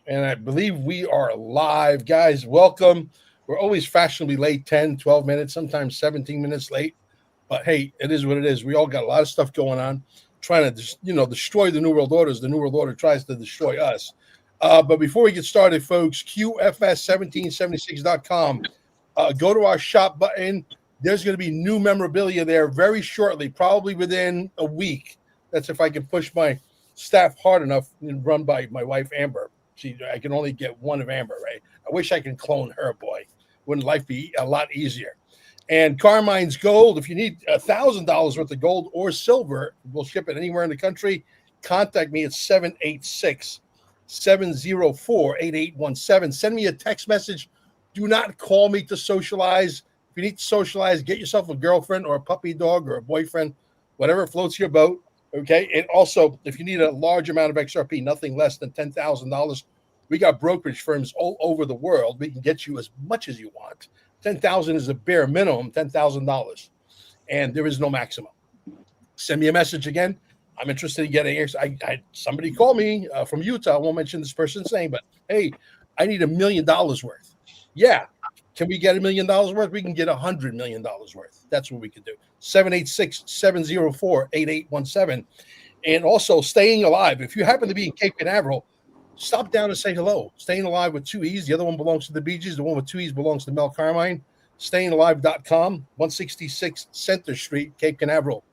And I believe we are live. Guys, welcome. We're always fashionably late, 10, 12 minutes, sometimes 17 minutes late. But hey, it is what it is. We all got a lot of stuff going on, trying to, destroy the New World Order as the New World Order tries to destroy us. But before we get started, folks, QFS1776.com. Go to our shop button. There's going to be new memorabilia there very shortly, probably within a week. That's if I can push my staff hard enough and run by my wife, Amber. I can only get one of Amber, right? I wish I could clone her, boy. Wouldn't life be a lot easier? And Carmine's Gold, if you need $1,000 worth of gold or silver, we'll ship it anywhere in the country. Contact me at 786-704-8817. Send me a text message. Do not call me to socialize. If you need to socialize, get yourself a girlfriend or a puppy dog or a boyfriend, whatever floats your boat. Okay. And also, if you need a large amount of XRP, nothing less than $10,000, we got brokerage firms all over the world. We can get you as much as you want. 10,000 is a bare minimum, $10,000, and there is no maximum. Send me a message again. I'm interested in getting. Somebody called me from Utah. I won't mention this person's name, but hey, I need $1 million worth. Yeah. Can we get $1 million worth? We can get $100 million worth. That's what we can do. 786-704-8817. And also staying alive. If you happen to be in Cape Canaveral, stop down and say hello. Staying Alive with 2 E's. The other one belongs to the Bee Gees. The one with 2 E's belongs to Mel Carmine. StayingAlive.com, 166 Center Street, Cape Canaveral.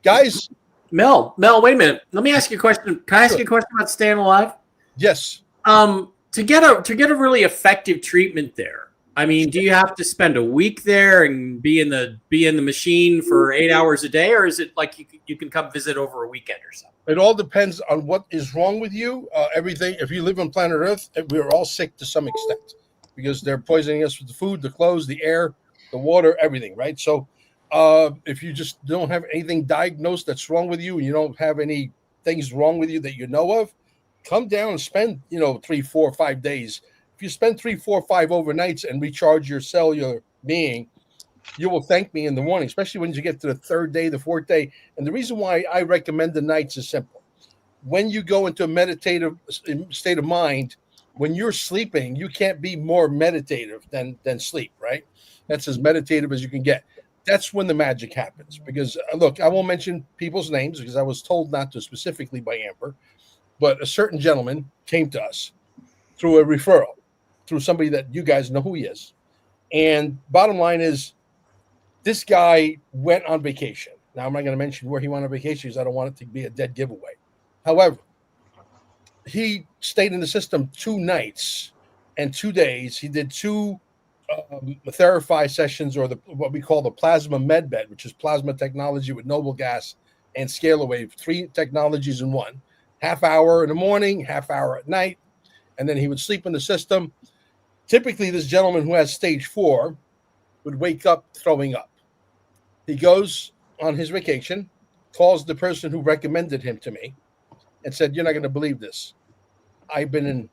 Guys. Mel, wait a minute. Let me ask you a question. Can I ask you a question about Staying Alive? Yes. To get a really effective treatment there, I mean, do you have to spend a week there and be in the machine for 8 hours a day, or is it like you can come visit over a weekend or something? It all depends on what is wrong with you. Everything. If you live on planet Earth, we're all sick to some extent because they're poisoning us with the food, the clothes, the air, the water, everything. Right. So, if you just don't have anything diagnosed that's wrong with you, and you don't have any things wrong with you that you know of, come down and spend 3, 4, 5 days. If you spend 3, 4, 5 overnights and recharge your cellular being, you will thank me in the morning, especially when you get to the third day, the fourth day. And the reason why I recommend the nights is simple. When you go into a meditative state of mind, when you're sleeping, you can't be more meditative than sleep, right? That's as meditative as you can get. That's when the magic happens. Because, look, I won't mention people's names because I was told not to specifically by Amber, but a certain gentleman came to us through a referral, through somebody that you guys know who he is. And bottom line is, this guy went on vacation. Now, I'm not going to mention where he went on vacation because I don't want it to be a dead giveaway. However, he stayed in the system 2 nights and 2 days. He did 2 Therify sessions, or what we call the plasma med bed, which is plasma technology with noble gas and scalar wave, 3 technologies in one. Half hour in the morning, half hour at night, and then he would sleep in the system. Typically, this gentleman who has stage 4 would wake up throwing up. He goes on his vacation, calls the person who recommended him to me, and said, "You're not going to believe this. I've been in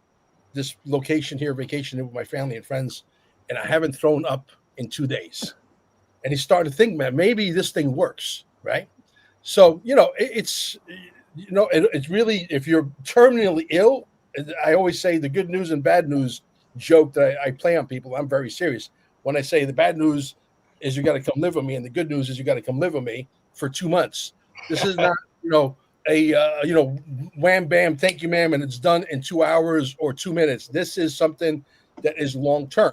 this location here, vacationing with my family and friends, and I haven't thrown up in 2 days." And he started to think, man, maybe this thing works, right? So, it's really, if you're terminally ill, I always say the good news and bad news joke that I play on people. I'm very serious when I say the bad news is you got to come live with me, and the good news is you got to come live with me for 2 months. This is not, wham bam, thank you, ma'am, and it's done in 2 hours or 2 minutes. This is something that is long term.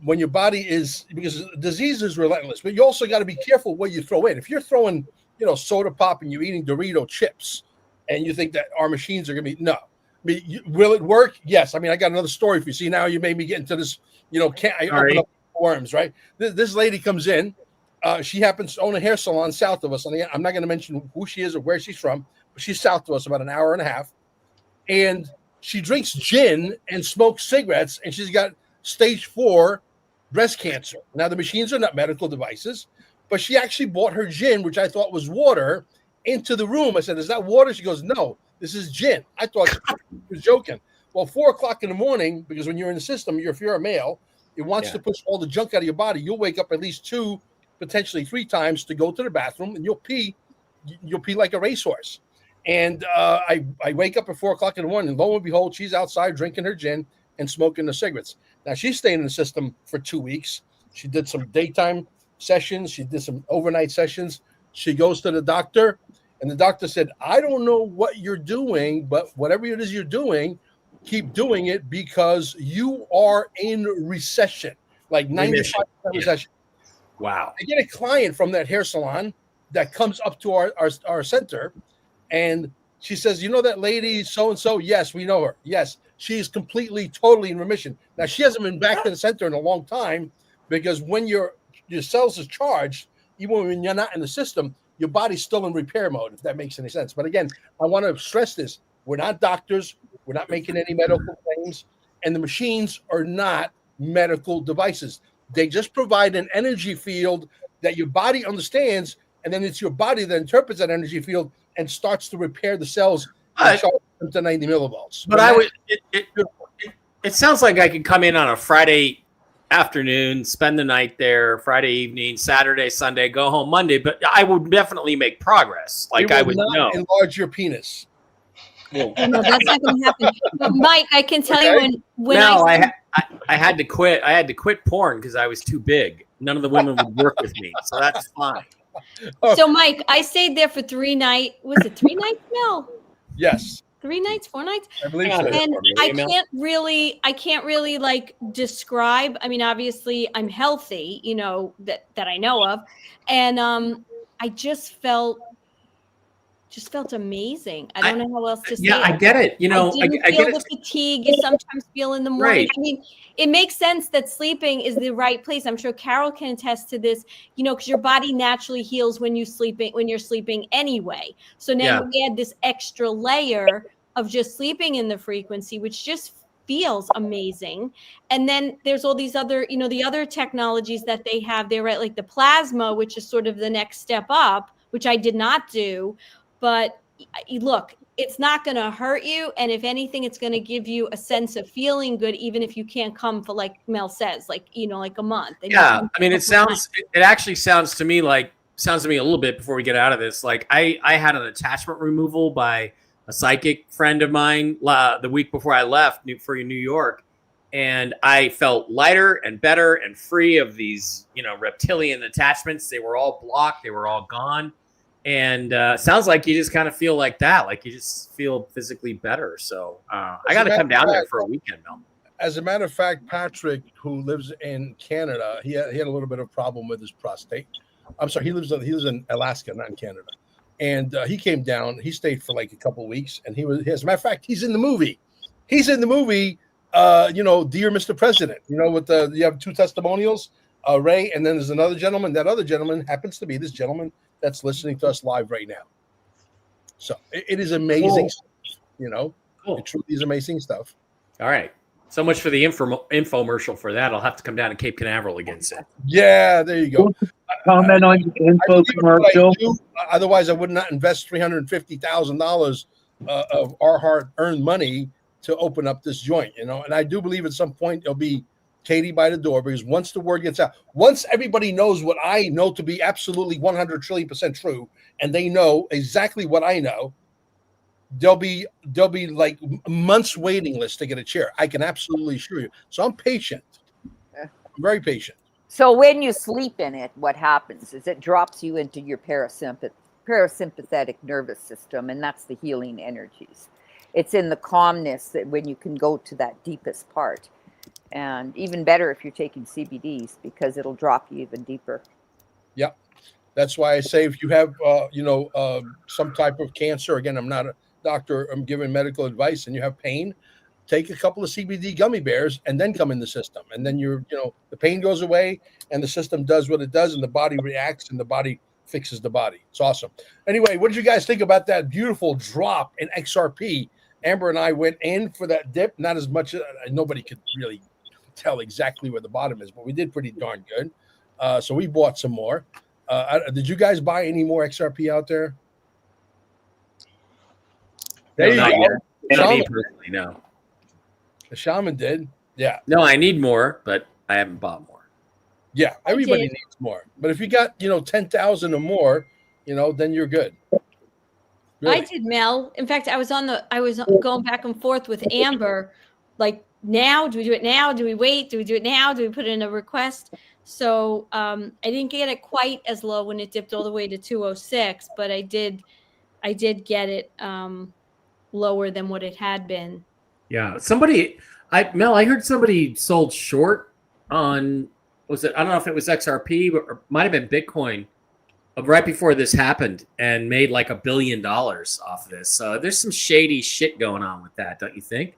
When your body is, because disease is relentless, but you also got to be careful what you throw in. If you're throwing, soda pop and you're eating Dorito chips, and you think that our machines are going to be, no. Will it work? Yes. I mean, I got another story for you. See, now you made me get into this, I open up worms, right? This lady comes in. She happens to own a hair salon south of us. I'm not going to mention who she is or where she's from, but she's south of us about an hour and a half. And she drinks gin and smokes cigarettes, and she's got stage 4 breast cancer. Now, the machines are not medical devices, but she actually bought her gin, which I thought was water, into the room. I said, "Is that water?" She goes, "No, this is gin." I thought she was joking. Well, 4 o'clock in the morning, because when you're in the system, if you're a male, it wants to push all the junk out of your body. You'll wake up at least 2, potentially 3 times to go to the bathroom, and you'll pee like a racehorse. And I wake up at 4 o'clock in the morning, and lo and behold, she's outside drinking her gin and smoking the cigarettes. Now she's staying in the system for 2 weeks. She did some daytime sessions. She did some overnight sessions. She goes to the doctor, and the doctor said, I don't know what you're doing, but whatever it is you're doing, keep doing it because you are in recession, like 95% recession. Wow. I get a client from that hair salon that comes up to our center, and she says, you know that lady so-and-so? Yes, we know her. Yes, she's completely, totally in remission. Now, she hasn't been back to the center in a long time because when your cells is charged, even when you're not in the system, your body's still in repair mode, if that makes any sense. But again, I want to stress this. We're not doctors. We're not making any medical claims. And the machines are not medical devices. They just provide an energy field that your body understands, and then it's your body that interprets that energy field and starts to repair the cells and charge them to 90 millivolts. But it sounds like I could come in on a Friday afternoon, spend the night there, Friday evening, Saturday, Sunday, go home Monday. But I would definitely make progress. Like I would know. Enlarge your penis. No, that's not going to happen. But Mike, I can tell you when I had to quit. I had to quit porn because I was too big. None of the women would work with me, so that's fine. So, Mike, I stayed there for 3 nights. Was it 3 nights, Mel? Yes. 3 nights, 4 nights? I believe so. And I can't really like describe. I mean, obviously I'm healthy, you know, that I know of. And I just felt amazing. I don't know how else to say it. Yeah, I get it. You know, I didn't feel the fatigue you sometimes feel in the morning. Right. I mean, it makes sense that sleeping is the right place. I'm sure Carol can attest to this, you know, because your body naturally heals when you're sleeping anyway. So now we add this extra layer of just sleeping in the frequency, which just feels amazing. And then there's all these other, you know, the other technologies that they have there, right? Like the plasma, which is sort of the next step up, which I did not do. But look, it's not going to hurt you. And if anything, it's going to give you a sense of feeling good, even if you can't come for, like Mel says, like, you know, like a month. And I mean, it actually sounds to me a little bit before we get out of this. Like I had an attachment removal by a psychic friend of mine the week before I left for New York. And I felt lighter and better and free of these, you know, reptilian attachments. They were all blocked. They were all gone. And sounds like you just kind of feel like that, like you just feel physically better. So I got to come down there for a weekend, Mel. As a matter of fact, Patrick, who lives in Canada, he had a little bit of problem with his prostate. I'm sorry, he lives in Alaska, not in Canada. And he came down. He stayed for like a couple of weeks, and as a matter of fact, he's in the movie. He's in the movie. You know, Dear Mr. President. You know, with you have 2 testimonials, Ray, and then there's another gentleman. That other gentleman happens to be this gentleman that's listening to us live right now. So it is amazing stuff, you know. It truly is amazing stuff. All right. So much for the infomercial for that. I'll have to come down to Cape Canaveral again soon. Yeah, there you go. Comment on your info commercial. Otherwise, I would not invest $350,000 of our hard-earned money to open up this joint, you know. And I do believe at some point it'll be Katie by the door, because once the word gets out, once everybody knows what I know to be absolutely 100 trillion% true, and they know exactly what I know, there'll be like months waiting list to get a chair. I can absolutely assure you. So I'm patient. I'm very patient. So when you sleep in it, what happens is it drops you into your parasympathetic nervous system, and that's the healing energies. It's in the calmness that when you can go to that deepest part. And even better if you're taking CBDs, because it'll drop you even deeper. Yeah, that's why I say if you have, some type of cancer, again, I'm not a doctor, I'm giving medical advice, and you have pain, take a couple of CBD gummy bears and then come in the system. And then the pain goes away and the system does what it does and the body reacts and the body fixes the body. It's awesome. Anyway, what did you guys think about that beautiful drop in XRP? Amber and I went in for that dip, not as much, nobody could really tell exactly where the bottom is, but we did pretty darn good. So we bought some more. Did you guys buy any more XRP out there? There you go. Not me personally, no. The shaman did. Yeah. No, I need more, but I haven't bought more. Yeah, everybody needs more. But if you got, 10,000 or more, then you're good. I did, Mel. In fact, I was going back and forth with Amber. Like, now, do we do it now? Do we wait? Do we do it now? Do we put in a request? So I didn't get it quite as low when it dipped all the way to 206, but I did get it lower than what it had been. Yeah, Mel, I heard somebody sold short on, I don't know if it was XRP, but or might have been Bitcoin right before this happened and made like $1 billion off of this. So there's some shady shit going on with that, don't you think?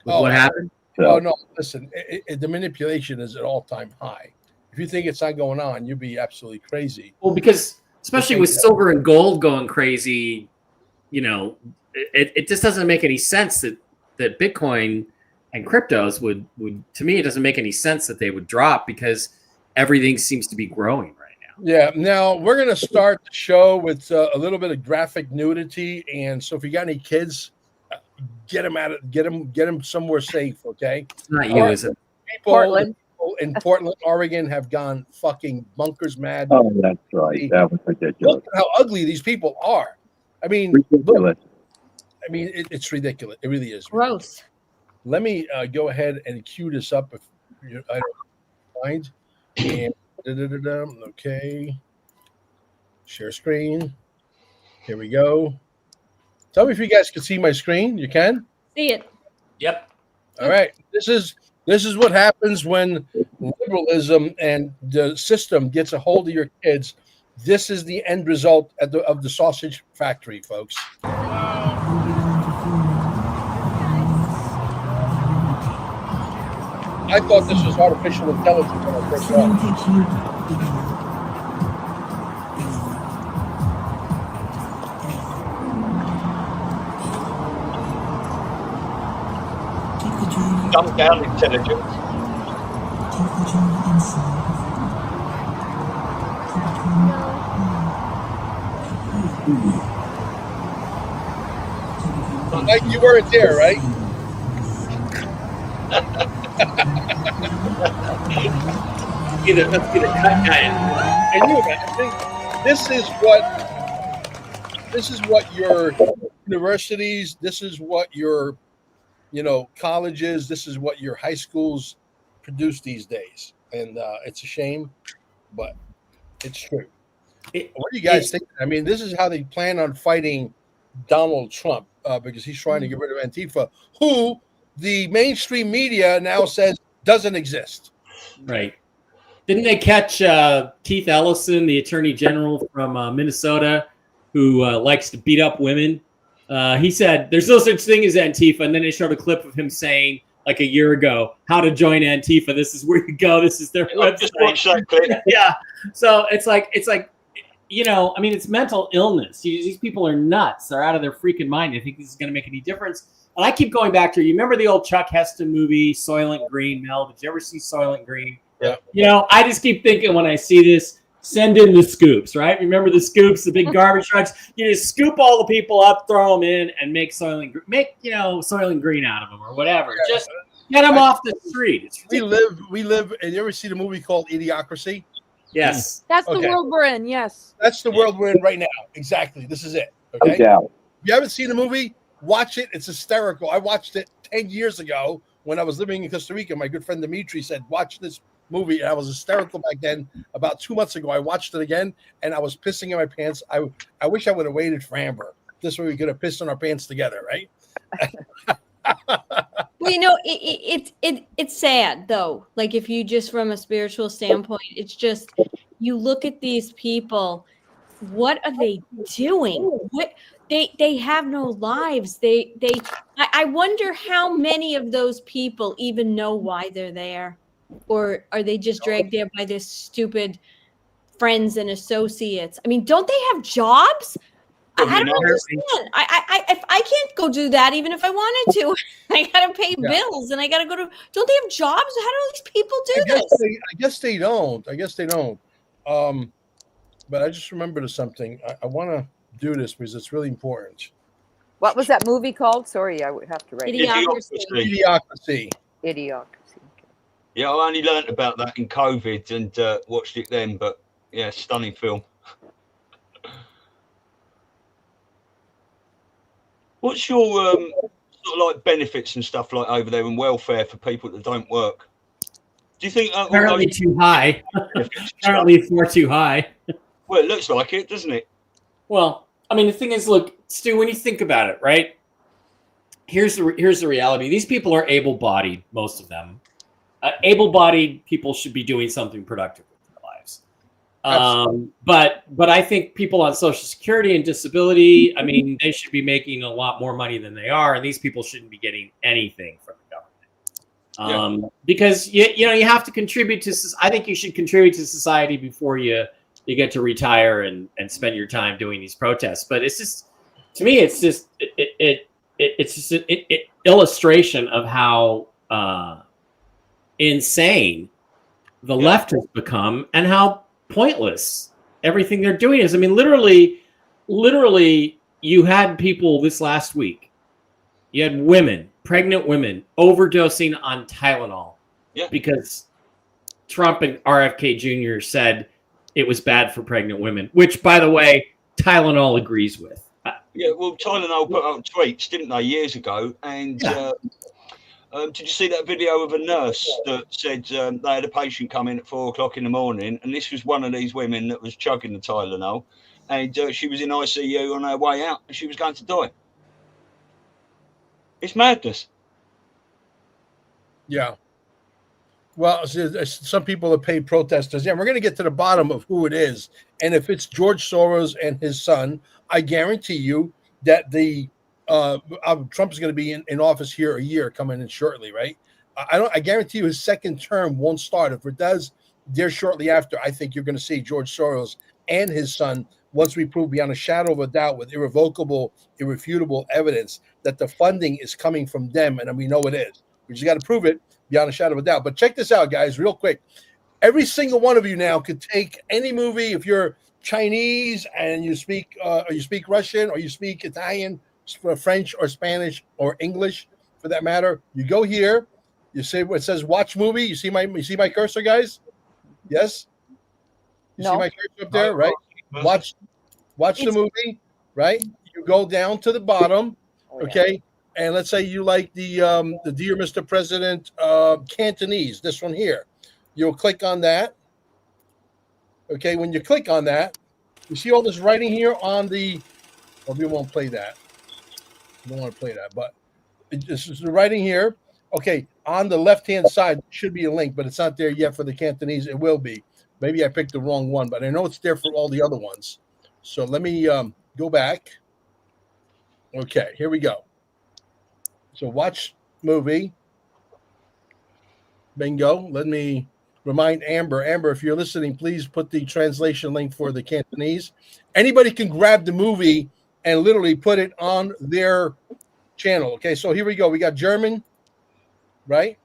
With what happened? Oh, no, listen, the manipulation is at all-time high. If you think it's not going on, you'd be absolutely crazy. Well, because especially with silver and gold going crazy, you know, it just doesn't make any sense that Bitcoin and cryptos would, to me, it doesn't make any sense that they would drop because everything seems to be growing right now. Yeah. Now we're going to start the show with a little bit of graphic nudity. And so if you got any kids, get them somewhere safe. Okay. It's not you, is it? Portland. In Portland, Oregon have gone fucking bunkers mad. Oh, that's right. That was ridiculous. Look at how ugly these people are. I mean, Ridiculous. It's ridiculous. It really is. Gross. Let me go ahead and cue this up if I don't mind. And okay. Share screen. Here we go. Tell me if you guys can see my screen. You can? See it. Yep. All right. This is what happens when liberalism and the system gets a hold of your kids. This is the end result of the sausage factory, folks. I thought this was artificial intelligence when I first saw it. Dumb down intelligence. Like you weren't there, right? Let's get a cut guy. And I think this is what your universities, this is what your colleges, this is what your high schools produce these days. And it's a shame, but it's true. What do you guys think? I mean, this is how they plan on fighting Donald Trump because he's trying to get rid of Antifa, who the mainstream media now says doesn't exist. Right. Didn't they catch Keith Ellison, the attorney general from Minnesota, who likes to beat up women? He said there's no such thing as Antifa, and then they showed a clip of him saying, like a year ago, how to join Antifa. This is where you go. This is their website. Just watch that clip. Yeah. So it's like, I mean, it's mental illness. These people are nuts. They're out of their freaking mind. They think this is going to make any difference. And I keep going back to, you remember the old Chuck Heston movie, Soylent Green? Mel, did you ever see Soylent Green? Yeah. I just keep thinking when I see this, send in the scoops, right? Remember the scoops, the big garbage trucks? You just scoop all the people up, throw them in, and make Soylent Green out of them or whatever. Yeah. Just get them off the street. We live, and you ever see the movie called Idiocracy? Yes. That's the world we're in, yes. That's the world we're in right now. Exactly. This is it. Okay. No doubt. If you haven't seen the movie, watch it. It's hysterical. I watched it 10 years ago when I was living in Costa Rica. My good friend Dimitri said, watch this movie. And I was hysterical back then. About 2 months ago, I watched it again, and I was pissing in my pants. I wish I would have waited for Amber. This way we could have pissed in our pants together, right? Well, it's sad though. Like if you just from a spiritual standpoint, it's just you look at these people. What are they doing? What they have no lives. I wonder how many of those people even know why they're there, or are they just dragged there by this stupid friends and associates? I mean, don't they have jobs? I don't understand. If I can't go do that, even if I wanted to, I gotta pay bills and I gotta go to. Don't they have jobs? How do these people do this? I guess they don't. But I just remembered something. I want to do this because it's really important. What was that movie called? Sorry, I would have to write it. Idiocracy. Idiocracy. Yeah, I only learnt about that in COVID and watched it then. But yeah, stunning film. What's your sort of like benefits and stuff like over there and welfare for people that don't work? Do you think Apparently too high. Apparently far too high. Well, it looks like it, doesn't it? Well, I mean, the thing is, look, Stu, when you think about it, right? Here's the reality. These people are able-bodied, most of them. Able-bodied people should be doing something productive with their lives. But I think people on Social Security and disability, I mean, they should be making a lot more money than they are, and these people shouldn't be getting anything from the government. Because you have to contribute to. I think you should contribute to society before you get to retire and spend your time doing these protests. But it's just, to me, it's just it's just an illustration of how insane the left has become and how pointless everything they're doing is. I mean, literally, you had people this last week. You had women, pregnant women, overdosing on Tylenol because Trump and RFK Jr. said it was bad for pregnant women, which, by the way, Tylenol agrees with. Yeah, well, Tylenol put out tweets, didn't they, years ago? And did you see that video of a nurse that said they had a patient come in at 4 o'clock in the morning, and this was one of these women that was chugging the Tylenol, and she was in ICU on her way out, and she was going to die. It's madness. Yeah. Well, some people have paid protesters. Yeah, we're going to get to the bottom of who it is. And if it's George Soros and his son, I guarantee you that Trump is going to be in office here a year coming in shortly, right? I guarantee you his second term won't start. If it does, there shortly after, I think you're going to see George Soros and his son, once we prove beyond a shadow of a doubt with irrevocable, irrefutable evidence that the funding is coming from them, and we know it is. We just got to prove it beyond a shadow of a doubt. But check this out, guys, real quick. Every single one of you now could take any movie. If you're Chinese and you speak Russian, or you speak Italian, French, or Spanish, or English, for that matter, you go here. You say what it says. Watch movie. You see my cursor, guys? Yes. You see my cursor up there, right? Watch the movie, right? You go down to the bottom, okay? And let's say you like the Dear Mr. President Cantonese, this one here. You'll click on that. Okay, when you click on that, you see all this writing here on the. Well, we won't play that. We don't want to play that, but this is the writing here. Okay, on the left-hand side should be a link, but it's not there yet for the Cantonese. It will be. Maybe I picked the wrong one, but I know it's there for all the other ones. So let me go back. Okay, here we go. So watch movie. Bingo. Let me remind Amber. Amber, if you're listening, please put the translation link for the Cantonese. Anybody can grab the movie and literally put it on their channel. Okay, so here we go. We got German, right?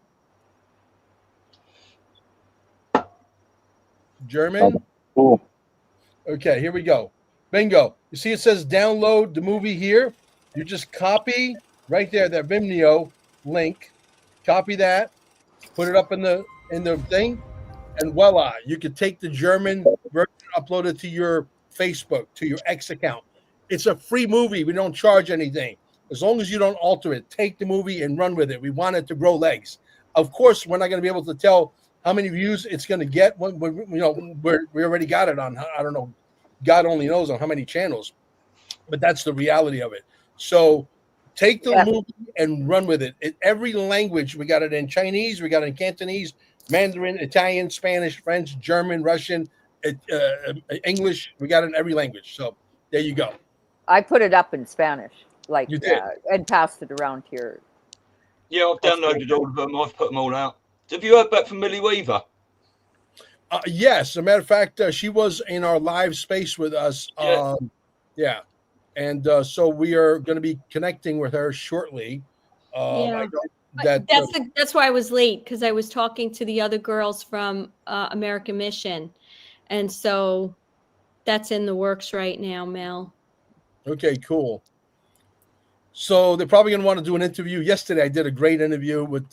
German. Cool. Okay, here we go. Bingo. You see it says download the movie here. You just copy right there that Vimeo link. Copy that. Put it up in the thing, and voila, you could take the German version, upload it to your Facebook, to your X account. It's a free movie. We don't charge anything. As long as you don't alter it, take the movie and run with it. We want it to grow legs. Of course, we're not going to be able to tell how many views it's going to get. When we already got it on, I don't know, God only knows on how many channels, but that's the reality of it. So take the movie and run with it. In every language, we got it in Chinese, we got it in Cantonese, Mandarin, Italian, Spanish, French, German, Russian, English. We got it in every language. So there you go. I put it up in Spanish, like you did. and passed it around here. Yeah, I've downloaded all of them. I've put them all out. Have you heard back from Millie Weaver? Yes. As a matter of fact, she was in our live space with us. Yeah. And so we are going to be connecting with her shortly. That's why I was late, because I was talking to the other girls from American Mission. And so that's in the works right now, Mel. Okay, cool. So they're probably going to want to do an interview. Yesterday, I did a great interview with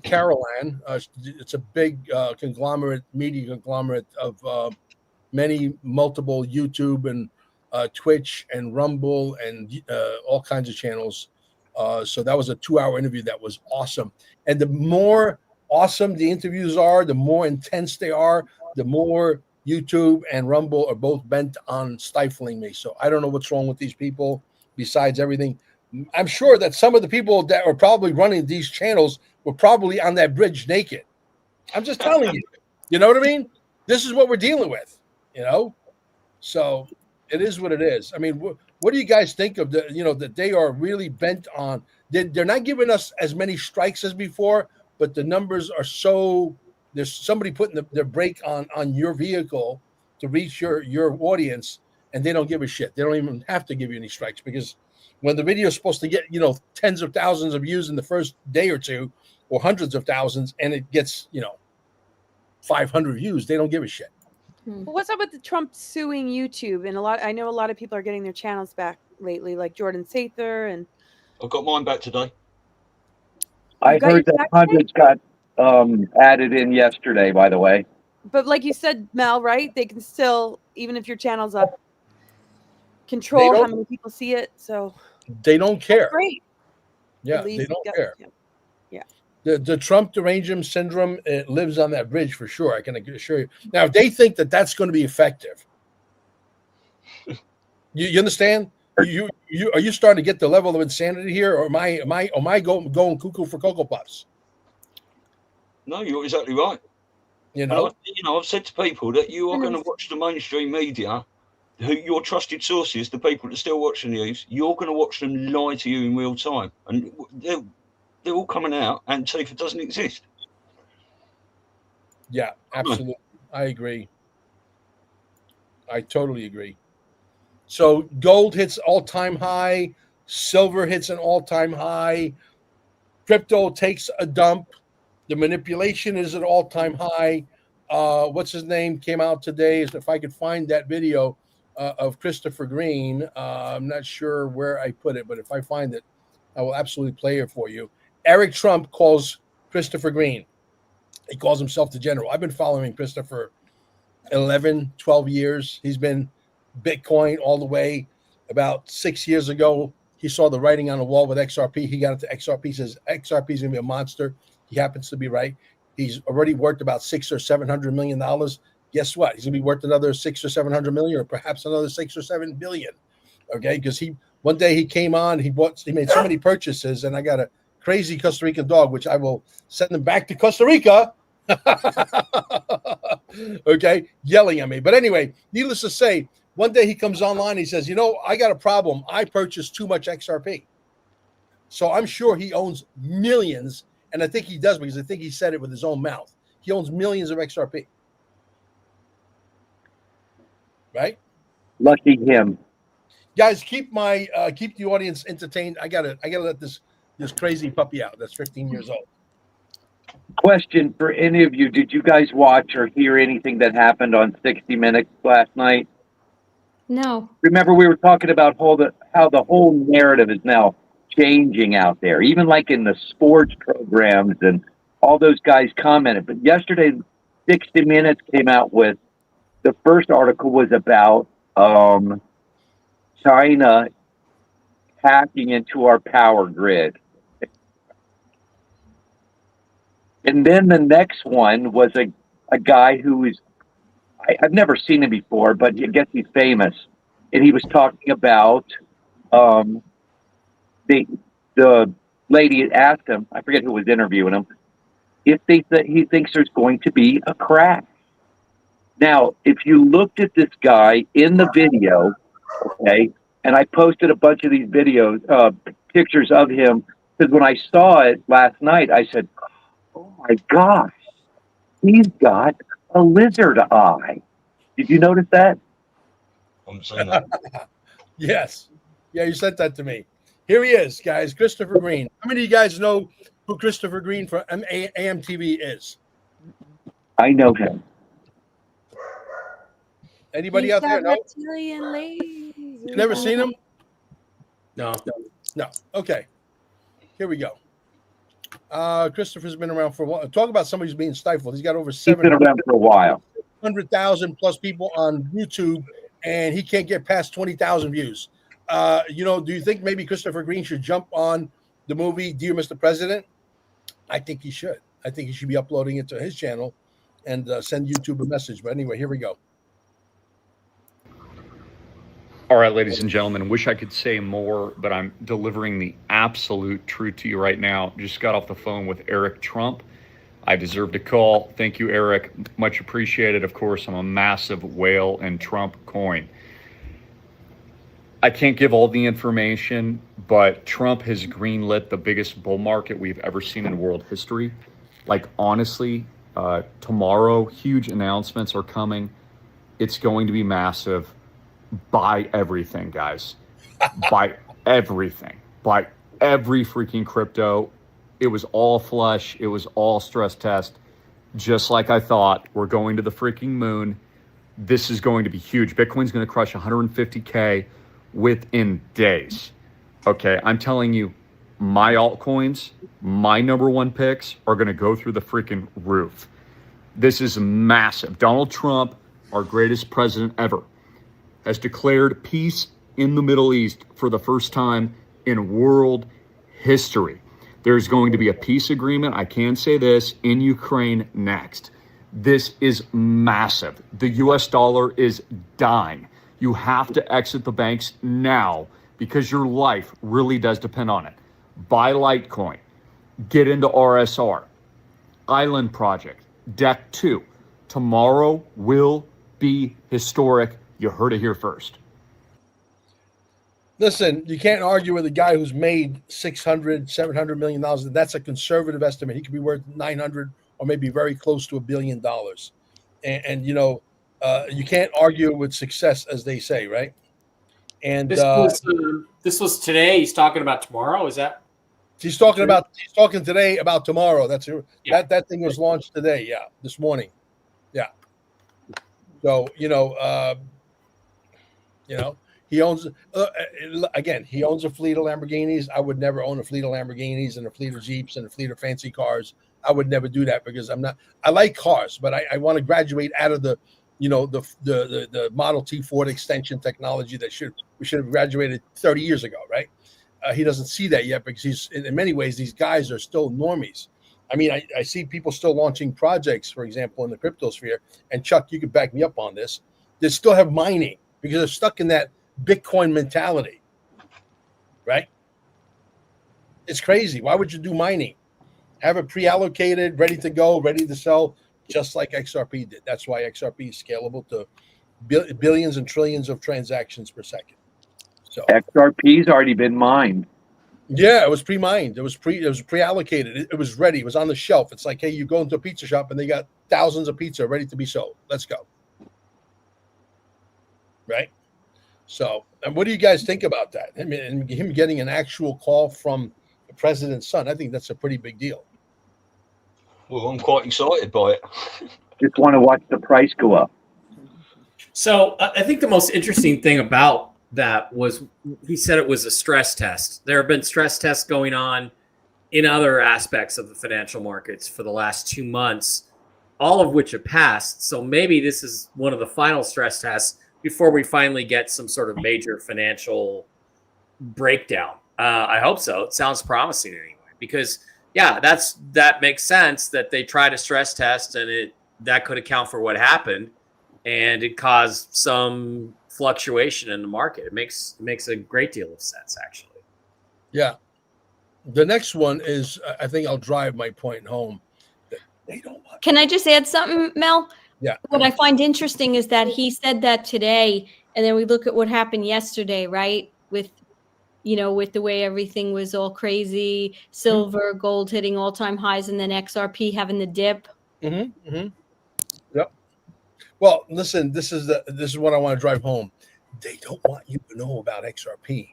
Carol Ann. It's a big media conglomerate of multiple YouTube and Twitch and Rumble and all kinds of channels. So that was a 2-hour interview that was awesome. And the more awesome the interviews are, the more intense they are, the more YouTube and Rumble are both bent on stifling me. So I don't know what's wrong with these people besides everything. I'm sure that some of the people that are probably running these channels were probably on that bridge naked. I'm just telling you. You know what I mean? This is what we're dealing with, So it is what it is. I mean, what do you guys think of that they are really bent on? They're not giving us as many strikes as before, but the numbers are so. There's somebody putting their brake on your vehicle to reach your audience, and they don't give a shit. They don't even have to give you any strikes because when the video is supposed to get tens of thousands of views in the first day or two, or hundreds of thousands, and it gets 500 views, they don't give a shit. What's up with the Trump suing YouTube? And I know a lot of people are getting their channels back lately, like Jordan Sather, and I got mine back today. I heard that hundreds got added in yesterday, by the way. But like you said, Mel, right? They can still, even if your channel's up, control how many people see it. So they don't care. That's great. Yeah, they don't care. Yeah. The Trump derangement syndrome, it lives on that bridge for sure. I can assure you. Now, if they think that that's going to be effective, you understand? Are you starting to get the level of insanity here, or am I going cuckoo for Cocoa Puffs? No, you're exactly right. I've said to people that you are going to watch the mainstream media, your trusted sources, the people that are still watching the news. You're going to watch them lie to you in real time, and they're all coming out. Antifa doesn't exist. Yeah, absolutely. I agree. I totally agree. So gold hits all-time high, silver hits an all-time high, crypto takes a dump, the manipulation is at all-time high. What's his name came out today? If I could find that video of Christopher Green, I'm not sure where I put it, but if I find it, I will absolutely play it for you. Eric Trump calls Christopher Green. He calls himself the general. I've been following Christopher 11, 12 years. He's been Bitcoin all the way. About 6 years ago, he saw the writing on the wall with XRP. He got into XRP, says XRP is going to be a monster. He happens to be right. He's already worth about $600 or $700 million. Guess what? He's going to be worth another $600 or $700 million, or perhaps another $6 or $7 billion. Okay, because one day he came on, he made so many purchases, and I got a crazy Costa Rican dog, which I will send him back to Costa Rica. Okay, yelling at me. But anyway, needless to say, one day he comes online, he says, I got a problem. I purchased too much XRP. So I'm sure he owns millions, and I think he does because I think he said it with his own mouth. He owns millions of XRP. Right? Lucky him. Guys, keep the audience entertained. I gotta let this crazy puppy out that's 15 years old. Question for any of you: did you guys watch or hear anything that happened on 60 Minutes last night? No. Remember, we were talking about how the whole narrative is now changing out there, even like in the sports programs, and all those guys commented. But yesterday, 60 Minutes came out with the first article was about China hacking into our power grid. And then the next one was a guy who is, I've never seen him before, but I guess he's famous. And he was talking about the lady asked him, I forget who was interviewing him, if he thinks there's going to be a crash. Now, if you looked at this guy in the video, okay, and I posted a bunch of these videos, pictures of him, because when I saw it last night, I said, oh my gosh, he's got a lizard eye. Did you notice that? I'm saying that. Yes. Yeah, you sent that to me. Here he is, guys. Christopher Green. How many of you guys know who Christopher Green from AMTV is? I know him. Anybody out there? No? You Never seen him? No. Okay. Here we go. Christopher's been around for a while. Talk about somebody who's being stifled. He's got over He's been around for a while. 700,000 plus people on YouTube and he can't get past 20,000 views. You know, do you think maybe Christopher Green should jump on the movie Dear Mr. President? I think he should. I think he should be uploading it to his channel and send YouTube a message. But anyway, here we go. All right, ladies and gentlemen, wish I could say more, but I'm delivering the absolute truth to you right now. Just got off the phone with Eric Trump. I deserved a call. Thank you, Eric. Much appreciated. Of course, I'm a massive whale and Trump coin. I can't give all the information, but Trump has greenlit the biggest bull market we've ever seen in world history. Like, honestly, tomorrow, huge announcements are coming. It's going to be massive. Buy everything, guys. Buy everything. Buy every freaking crypto. It was all flush. It was all stress test. Just like I thought, we're going to the freaking moon. This is going to be huge. Bitcoin's going to crush 150K within days. Okay, I'm telling you, my altcoins, my number one picks are going to go through the freaking roof. This is massive. Donald Trump, our greatest president ever, has declared peace in the Middle East for the first time in world history. There's going to be a peace agreement, I can say this, in Ukraine next. This is massive. The US dollar is dying. You have to exit the banks now because your life really does depend on it. Buy Litecoin. Get into RSR. Island Project. Deck 2. Tomorrow will be historic. You heard it here first. Listen, you can't argue with a guy who's made $600-700 million. That's a conservative estimate. He could be worth 900 or maybe very close to $1 billion. And you know, you can't argue with success, as they say, right? And this was today. He's talking about tomorrow. Is that? He's talking today about tomorrow. That's that thing was launched today. Yeah, this morning. Yeah. So you know, he owns again. He owns a fleet of Lamborghinis. I would never own a fleet of Lamborghinis and a fleet of Jeeps and a fleet of fancy cars. I would never do that because I'm not. I like cars, but I want to graduate out of the, you know, the Model T Ford extension technology that we should have graduated 30 years ago, right? He doesn't see that yet because he's in many ways these guys are still normies. I mean, I see people still launching projects, for example, in the crypto sphere. And Chuck, you could back me up on this. They still have mining because they're stuck in that Bitcoin mentality, right? It's crazy. Why would you do mining? Have it pre-allocated, ready to go, ready to sell, just like XRP did. That's why XRP is scalable to billions and trillions of transactions per second. So XRP's already been mined. Yeah, it was pre-mined. It was pre-allocated. It was ready. It was on the shelf. It's like, hey, you go into a pizza shop and they got thousands of pizza ready to be sold. Let's go. Right? So, and what do you guys think about that? I mean, and him getting an actual call from the president's son, I think that's a pretty big deal. Well, I'm quite excited by it. Just want to watch the price go up. So I think the most interesting thing about that was he said it was a stress test. There have been stress tests going on in other aspects of the financial markets for the last 2 months, all of which have passed. So maybe this is one of the final stress tests before we finally get some sort of major financial breakdown. I hope so. It sounds promising anyway, because yeah, that makes sense that they try to stress test and that could account for what happened, and it caused some fluctuation in the market. It makes a great deal of sense, actually. Yeah. The next one is, I think I'll drive my point home. That they don't want. Can I just add something, Mel? Yeah. What I find interesting is that he said that today, and then we look at what happened yesterday, right? With the way everything was all crazy, silver, gold hitting all-time highs, and then XRP having the dip. Mm-hmm. Mm-hmm. Yep. Well, listen, this is what I want to drive home. They don't want you to know about XRP.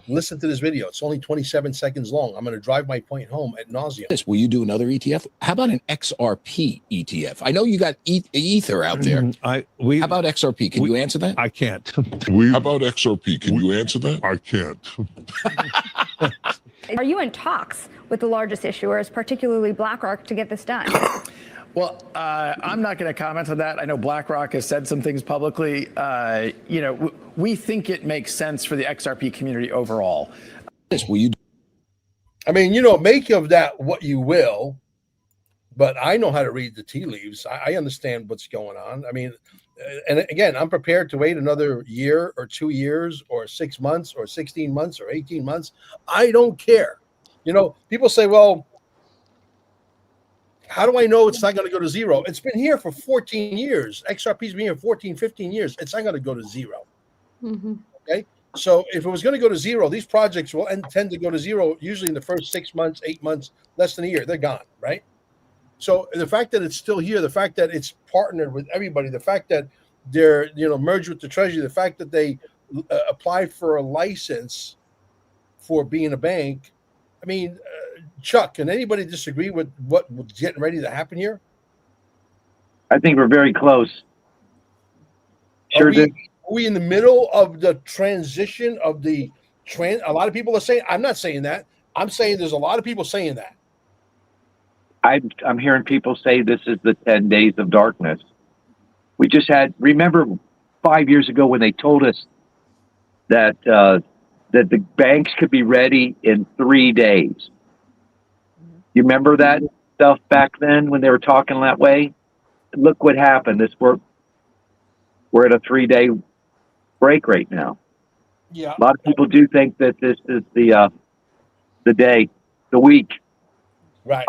Listen to this video. It's only 27 seconds long. I'm going to drive my point home ad nauseum. Will you do another ETF? How about an XRP ETF? I know you got Ether out there. How about XRP? Can you answer that? I can't. How about XRP? Can you answer that? I can't. Are you in talks with the largest issuers, particularly BlackRock, to get this done? Well, I'm not going to comment on that. I know BlackRock has said some things publicly. We think it makes sense for the XRP community overall. I mean, make of that what you will, but I know how to read the tea leaves. I understand what's going on. I mean, and again, I'm prepared to wait another year or 2 years or 6 months or 16 months or 18 months. I don't care. People say, well, how do I know it's not going to go to zero? It's been here for 14 years. XRP's been here 14, 15 years. It's not going to go to zero. Mm-hmm. Okay. So if it was going to go to zero, these projects will tend to go to zero usually in the first 6 months, 8 months, less than a year. They're gone, right? So the fact that it's still here, the fact that it's partnered with everybody, the fact that they're merged with the Treasury, the fact that they applied for a license for being a bank. I mean, Chuck, can anybody disagree with what was getting ready to happen here? I think we're very close. Are we in the middle of the transition of the trend? A lot of people are saying, I'm not saying that. I'm saying there's a lot of people saying that. I'm hearing people say this is the 10 days of darkness. We just remember 5 years ago when they told us that that the banks could be ready in 3 days. You remember that stuff back then when they were talking that way? Look what happened. We're at a 3-day break right now. Yeah. A lot of people do think that this is the day, the week. Right.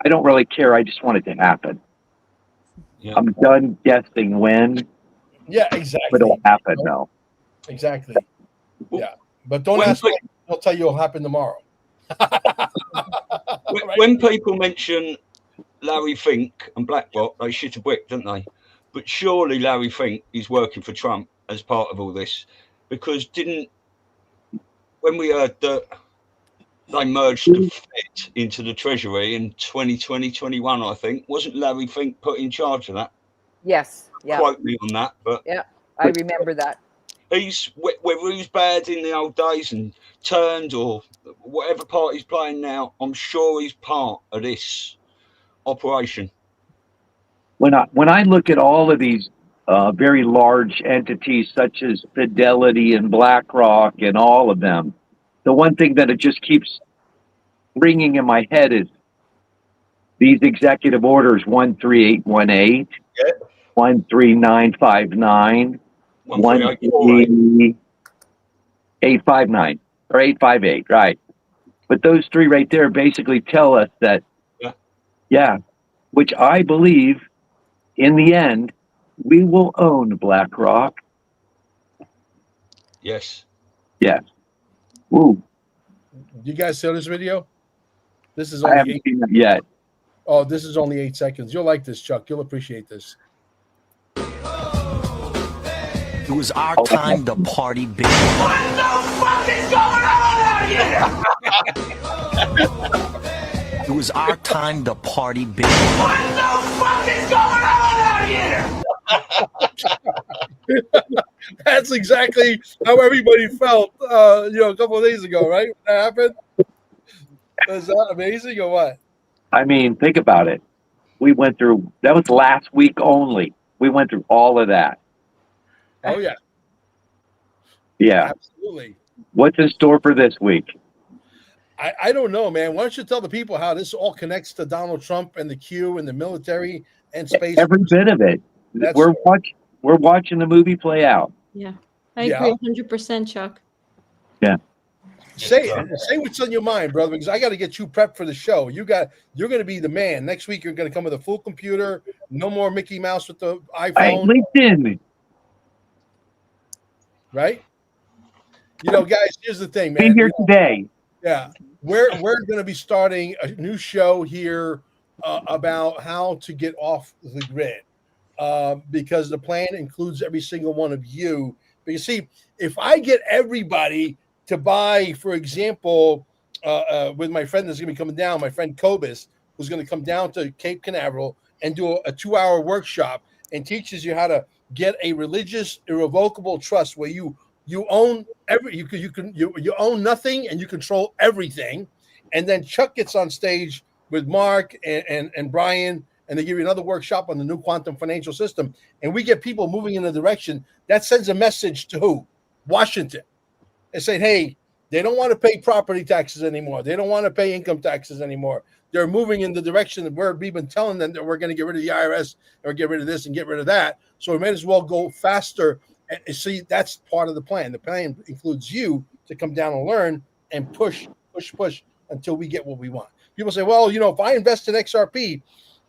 I don't really care. I just want it to happen. Yeah. I'm done guessing when. Yeah, exactly. But it'll happen now. Exactly. Yeah. But don't ask me. They'll tell you it'll happen tomorrow. When people mention Larry Fink and BlackRock, they shit a brick, don't they? But surely Larry Fink is working for Trump as part of all this, because when we heard that they merged the Fed into the Treasury in 2021, I think, wasn't Larry Fink put in charge of that? Yes. Yeah. Quote me on that, but yeah, I remember that. Whether he's bad in the old days and turned or whatever part he's playing now, I'm sure he's part of this operation. When I look at all of these very large entities such as Fidelity and BlackRock and all of them, the one thing that it just keeps ringing in my head is these executive orders 13818, 13959, 13859 or 858, right? But those three right there basically tell us that, which I believe in the end we will own BlackRock. Yes. Yes. Ooh. You guys see this video? This is I only haven't seen it yet. Oh, this is only 8 seconds. You'll like this, Chuck. You'll appreciate this. It was our time to party big. What the fuck is going on out here? It was our time to party big. What the fuck is going on out here? That's exactly how everybody felt, a couple of days ago, right? When that happened. Was that amazing or what? I mean, think about it. We went through, that was last week only. We went through all of that. Oh, yeah. Yeah. Absolutely. What's in store for this week? I don't know, man. Why don't you tell the people how this all connects to Donald Trump and the Q and the military and space? Every bit of it. We're watching the movie play out. Yeah. I agree 100%, Chuck. Yeah. Say what's on your mind, brother, because I got to get you prepped for the show. You're going to be the man. Next week, you're going to come with a full computer. No more Mickey Mouse with the iPhone. LinkedIn. Right? Guys, here's the thing, man. Be here today. Yeah. We're going to be starting a new show here about how to get off the grid because the plan includes every single one of you. But you see, if I get everybody to buy, for example, with my friend that's going to be coming down, my friend Kobus, who's going to come down to Cape Canaveral and do a 2-hour workshop and teaches you how to get a religious irrevocable trust where you own you own nothing and you control everything. And then Chuck gets on stage with Mark and Brian and they give you another workshop on the new quantum financial system, and we get people moving in the direction that sends a message to who? Washington. And saying, hey, they don't want to pay property taxes anymore. They don't want to pay income taxes anymore. They're moving in the direction of where we've been telling them that we're going to get rid of the IRS or get rid of this and get rid of that. So we may as well go faster. And see, that's part of the plan. The plan includes you to come down and learn and push until we get what we want. People say, well, if I invest in XRP,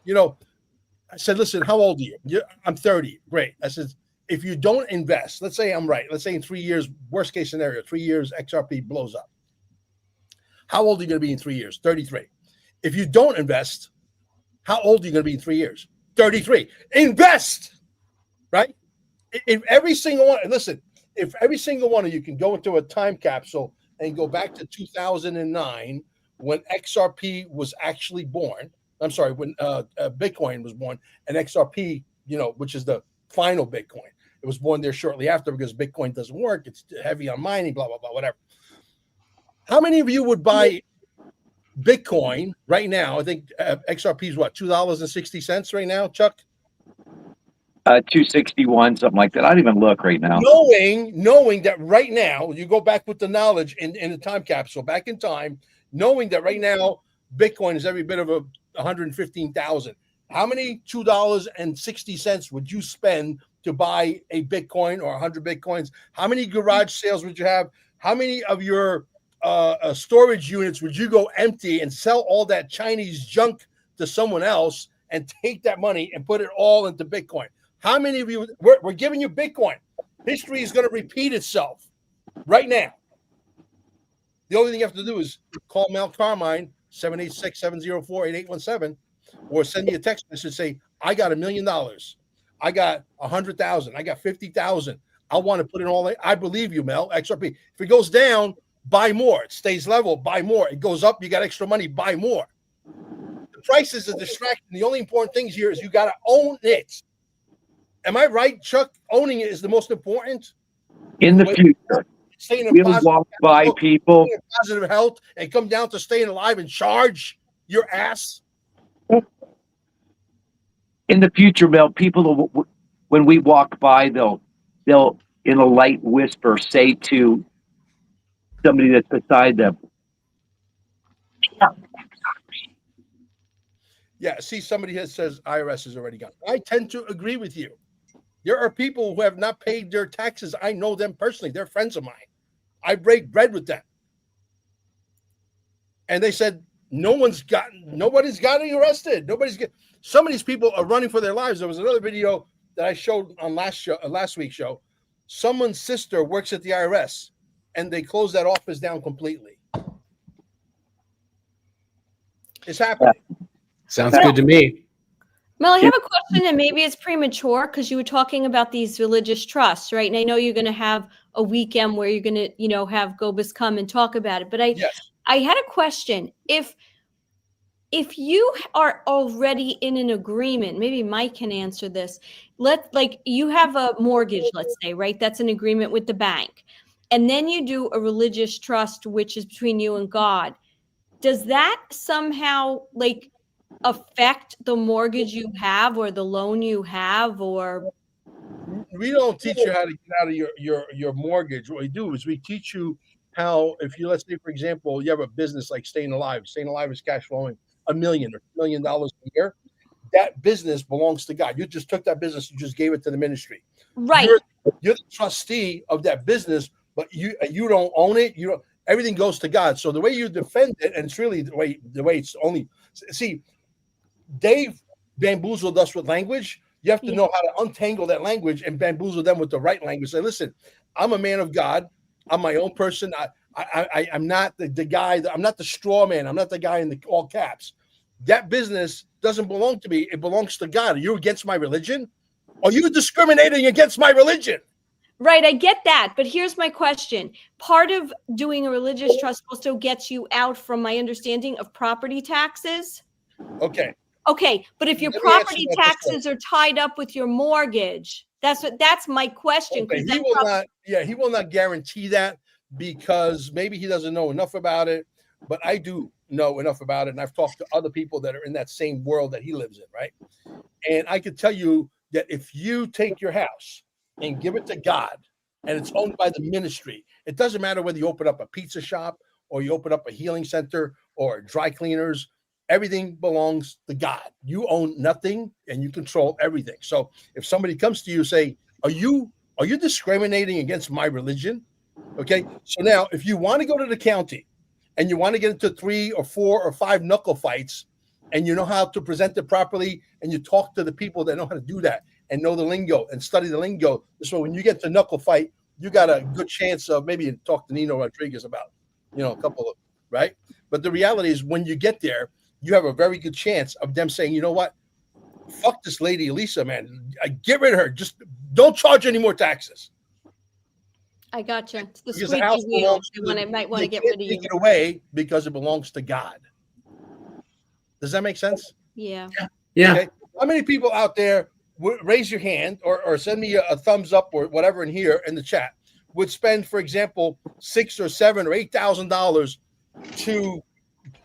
I said, listen, how old are you? I'm 30. Great. I said, if you don't invest, let's say I'm right. Let's say in 3 years, worst case scenario, 3 years, XRP blows up. How old are you going to be in 3 years? 33. If you don't invest, how old are you going to be in 3 years? 33. Invest, right? If every single one, listen, if every single one of you can go into a time capsule and go back to 2009 when XRP was actually born, I'm sorry, when Bitcoin was born, and XRP, which is the final Bitcoin, it was born there shortly after because Bitcoin doesn't work. It's heavy on mining, blah, blah, blah, whatever. How many of you would buy Bitcoin right now? I think XRP is what, $2.60 right now, Chuck? 261, something like that. I don't even look right now. Knowing that right now, you go back with the knowledge in the time capsule, back in time, knowing that right now, Bitcoin is every bit of 115,000. How many $2.60 would you spend to buy a Bitcoin or 100 Bitcoins? How many garage sales would you have? How many of your storage units would you go empty and sell all that Chinese junk to someone else and take that money and put it all into Bitcoin? How many of you, we're giving you Bitcoin. History is going to repeat itself right now. The only thing you have to do is call Mel Carmine, 786-704-8817, or send me a text message, say, I got $1 million. I got 100,000. I got 50,000. I want to put it all in. I believe you, Mel, XRP. If it goes down, buy more. It stays level, buy more. It goes up, you got extra money, buy more. The price is a distraction. The only important thing here is you got to own it. Am I right, Chuck? Owning it is the most important. In the future, we'll walk by people. Positive health and come down to staying alive and charge your ass. In the future, Mel, people, when we walk by, they'll in a light whisper say to somebody that's beside them, yeah, see, somebody here says IRS is already gone. I tend to agree with you. There are people who have not paid their taxes. I know them personally. They're friends of mine. I break bread with them. And they said, nobody's gotten arrested. Some of these people are running for their lives. There was another video that I showed on last week's show. Someone's sister works at the IRS, and they closed that office down completely. It's happening. Sounds good to me. Mel, I have a question, and maybe it's premature because you were talking about these religious trusts, right? And I know you're going to have a weekend where you're going to, have Gobus come and talk about it. But I had a question. If you are already in an agreement, maybe Mike can answer this. You have a mortgage, let's say, right? That's an agreement with the bank. And then you do a religious trust, which is between you and God. Does that somehow affect the mortgage you have or the loan you have? Or we don't teach you how to get out of your mortgage. What we do is we teach you how, if you, let's say, for example, you have a business like Staying Alive. Staying Alive is cash flowing $1 million or $2 million a year. That business belongs to God. You just took that business, you just gave it to the ministry. Right. You're the trustee of that business, but you don't own it. Everything goes to God. So the way you defend it, and it's really the way it's only, see, Dave bamboozled us with language. You have to know how to untangle that language and bamboozle them with the right language. Say, listen, I'm a man of God. I'm my own person. I'm not the guy. I'm not the straw man. I'm not the guy in the all caps. That business doesn't belong to me. It belongs to God. Are you against my religion? Are you discriminating against my religion? Right, I get that. But here's my question. Part of doing a religious trust also gets you out, from my understanding, of property taxes. Okay, but if your property taxes are tied up with your mortgage, that's my question. Okay. He will not guarantee that, because maybe he doesn't know enough about it. But I do know enough about it, and I've talked to other people that are in that same world that he lives in, right? And I could tell you that if you take your house and give it to God, and it's owned by the ministry, it doesn't matter whether you open up a pizza shop or you open up a healing center or dry cleaners, everything belongs to God. You own nothing and you control everything. So if somebody comes to you, say, are you discriminating against my religion? Okay. So now if you want to go to the county and you want to get into 3 or 4 or 5 knuckle fights, and you know how to present it properly, and you talk to the people that know how to do that and know the lingo and study the lingo. So when you get to knuckle fight, you got a good chance of maybe talk to Nino Rodriguez about, a couple of, right? But the reality is when you get there, you have a very good chance of them saying, you know what? Fuck this lady, Elisa, man. Get rid of her. Just don't charge any more taxes. I gotcha. It's the Because the squeaky house wheel. belongs They might want to get rid of you. Take it away because it belongs to God. Does that make sense? Yeah. Yeah. Okay. How many people out there raise your hand or send me a thumbs up or whatever in here in the chat would spend, for example, $6,000 or $7,000 or $8,000 to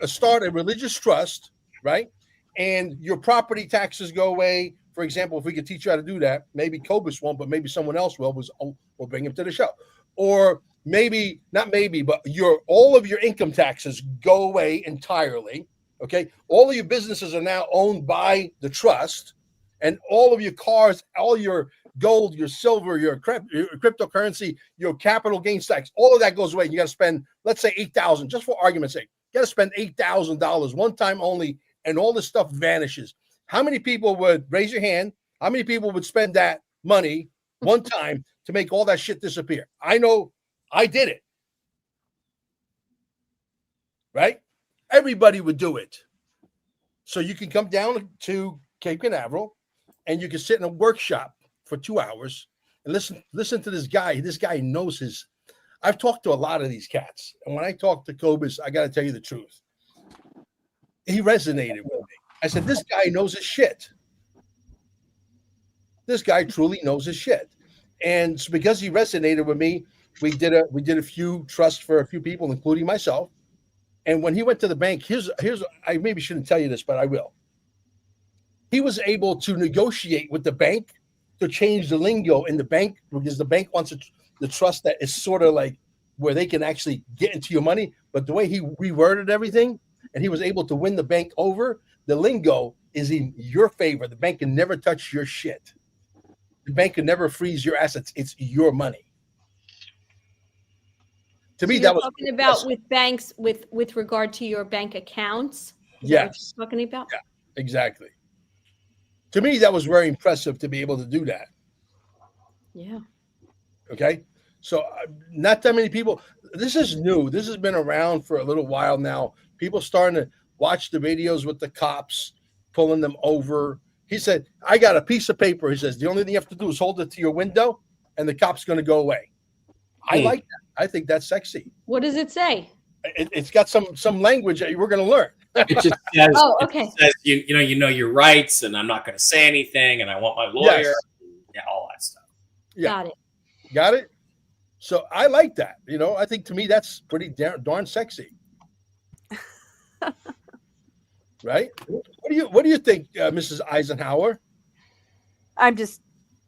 start a religious trust, right? And your property taxes go away. For example, if we could teach you how to do that, maybe Cobus won't, but maybe someone else will. We'll bring him to the show. Or maybe, not maybe, but all of your income taxes go away entirely. Okay, all of your businesses are now owned by the trust, and all of your cars, all your gold, your silver, your cryptocurrency, your capital gains tax, all of that goes away. You got to spend, let's say, $8,000, just for argument's sake. You got to spend $8,000 one time only, and all this stuff vanishes. How many people would raise your hand? How many people would spend that money one time to make all that shit disappear? I know I did it. Right? Everybody would do it. So you can come down to Cape Canaveral and you can sit in a workshop for 2 hours and listen to this guy. This guy knows his. I've talked to a lot of these cats. And when I talk to Cobus, I got to tell you the truth. He resonated with me. I said, this guy knows his shit. This guy truly knows his shit. And because he resonated with me, we did a few trusts for a few people, including myself. And when he went to the bank, here's I maybe shouldn't tell you this, but I will. He was able to negotiate with the bank to change the lingo in the bank because the bank wants the trust that is sort of like where they can actually get into your money. But the way he reworded everything, and he was able to win the bank over, the lingo is in your favor. The bank can never touch your shit. The bank can never freeze your assets. It's your money. To me, that was talking about with banks with regard to your bank accounts. Is that what you're talking about? Yeah, exactly. To me, that was very impressive to be able to do that. Yeah. Okay. So not that many people. This is new. This has been around for a little while now. People starting to watch the videos with the cops pulling them over. He said, I got a piece of paper. He says, the only thing you have to do is hold it to your window and the cop's going to go away. I like that. I think that's sexy. What does it say? It's got some language that we're going to learn. It just says, okay. It says you know your rights, and I'm not going to say anything, and I want my lawyer. Yes. Yeah, all that stuff. Yeah. Got it. So I like that. I think to me that's pretty darn sexy. Right? What do you think, Mrs. Eisenhower? I'm just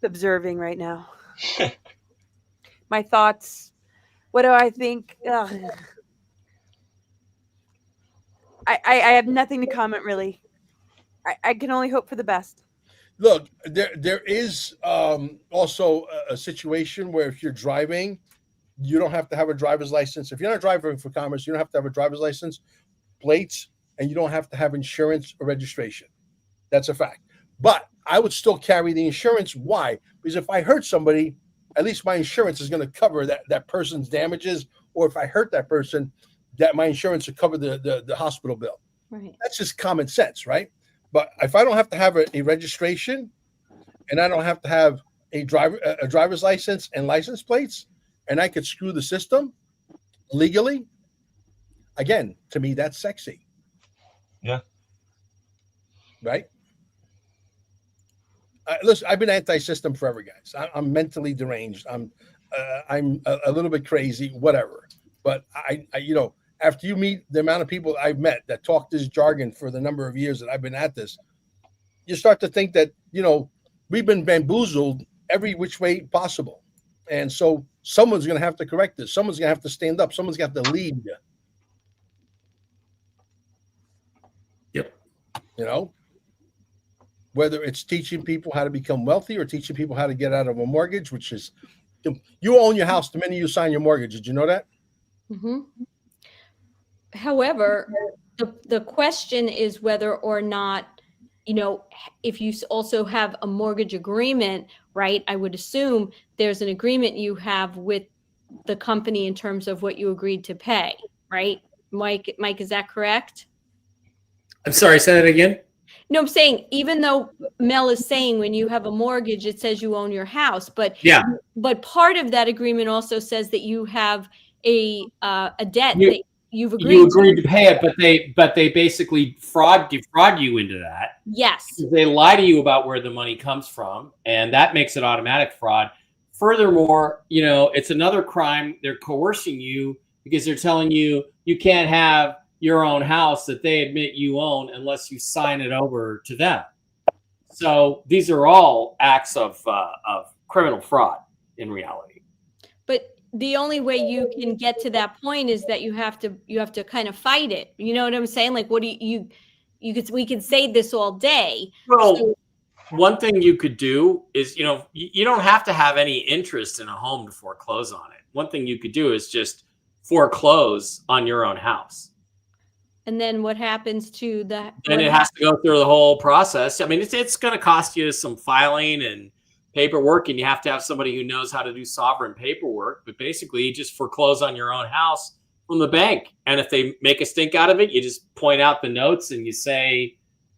observing right now. My thoughts. What do I think? I have nothing to comment, really. I can only hope for the best. Look, there is also a situation where if you're driving, you don't have to have a driver's license. If you're not driving for commerce, you don't have to have a driver's license, plates, and you don't have to have insurance or registration. That's a fact. But I would still carry the insurance. Why? Because if I hurt somebody, at least my insurance is going to cover that person's damages. Or if I hurt that person, that my insurance will cover the hospital bill. Right. That's just common sense, right? But if I don't have to have a registration and I don't have to have a driver's license and license plates, and I could screw the system legally, again, to me, that's sexy. Yeah. Right? Listen, I've been anti-system forever, guys. I'm mentally deranged. I'm a little bit crazy, whatever. But I after you meet the amount of people I've met that talk this jargon for the number of years that I've been at this, you start to think that, we've been bamboozled every which way possible. And so someone's going to have to correct this. Someone's going to have to stand up. Someone's going to have to lead. Yep. Whether it's teaching people how to become wealthy or teaching people how to get out of a mortgage, which is, you own your house the minute you sign your mortgage. Did you know that? Mm-hmm. However, the question is whether or not, if you also have a mortgage agreement, right? I would assume there's an agreement you have with the company in terms of what you agreed to pay, right? Mike, is that correct? I'm sorry, say that again. No, I'm saying, even though Mel is saying when you have a mortgage, it says you own your house, but part of that agreement also says that you have a debt that you've agreed to pay it, but they basically defraud you into that. Yes. They lie to you about where the money comes from, and that makes it automatic fraud. Furthermore, it's another crime. They're coercing you because they're telling you you can't have your own house that they admit you own unless you sign it over to them. So these are all acts of criminal fraud in reality. But the only way you can get to that point is that you have to kind of fight it. You know what I'm saying? Like, what do we could say this all day. Well, one thing you could do is, you don't have to have any interest in a home to foreclose on it. One thing you could do is just foreclose on your own house. And then what happens to the? And it has to go through the whole process. I mean, it's going to cost you some filing and paperwork, and you have to have somebody who knows how to do sovereign paperwork. But basically, you just foreclose on your own house from the bank. And if they make a stink out of it, you just point out the notes and you say,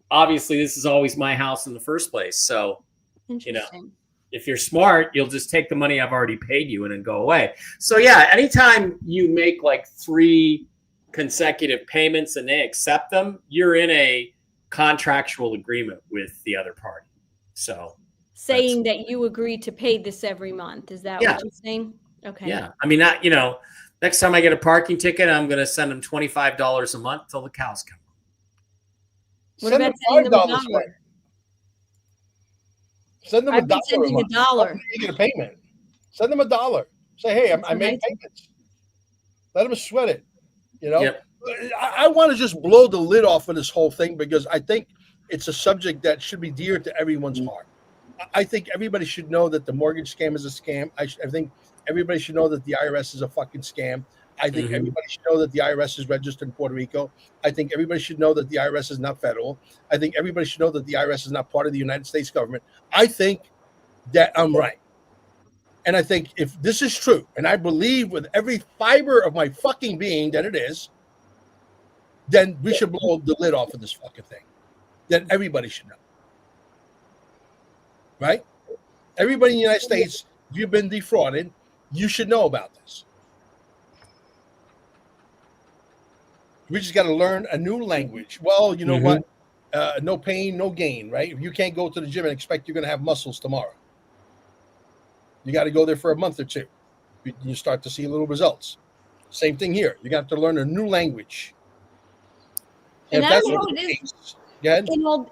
obviously, this is always my house in the first place. So, if you're smart, you'll just take the money I've already paid you and then go away. So, yeah, anytime you make like 3 consecutive payments and they accept them, you're in a contractual agreement with the other party. So saying that you agree to pay this every month, is that what you're saying? Okay. Yeah. I mean, next time I get a parking ticket, I'm going to send them $25 a month till the cows come. What about sending them $1? Send them $1. Sending $1. You get a payment. Send them $1. Say, hey, I made payments. Let them sweat it. I want to just blow the lid off of this whole thing because I think it's a subject that should be dear to everyone's heart. I think everybody should know that the mortgage scam is a scam. I think everybody should know that the IRS is a fucking scam. I think everybody should know that the IRS is registered in Puerto Rico. I think everybody should know that the IRS is not federal. I think everybody should know that the IRS is not part of the United States government. I think that I'm right. And I think if this is true, and I believe with every fiber of my fucking being that it is, then we should blow the lid off of this fucking thing. Then everybody should know. Right? Everybody in the United States, if you've been defrauded, you should know about this. We just got to learn a new language. Well, you know what? No pain, no gain, right? If you can't go to the gym and expect you're going to have muscles tomorrow, you got to go there for a month or two. You start to see little results. Same thing here. You got to learn a new language. And I don't know what it is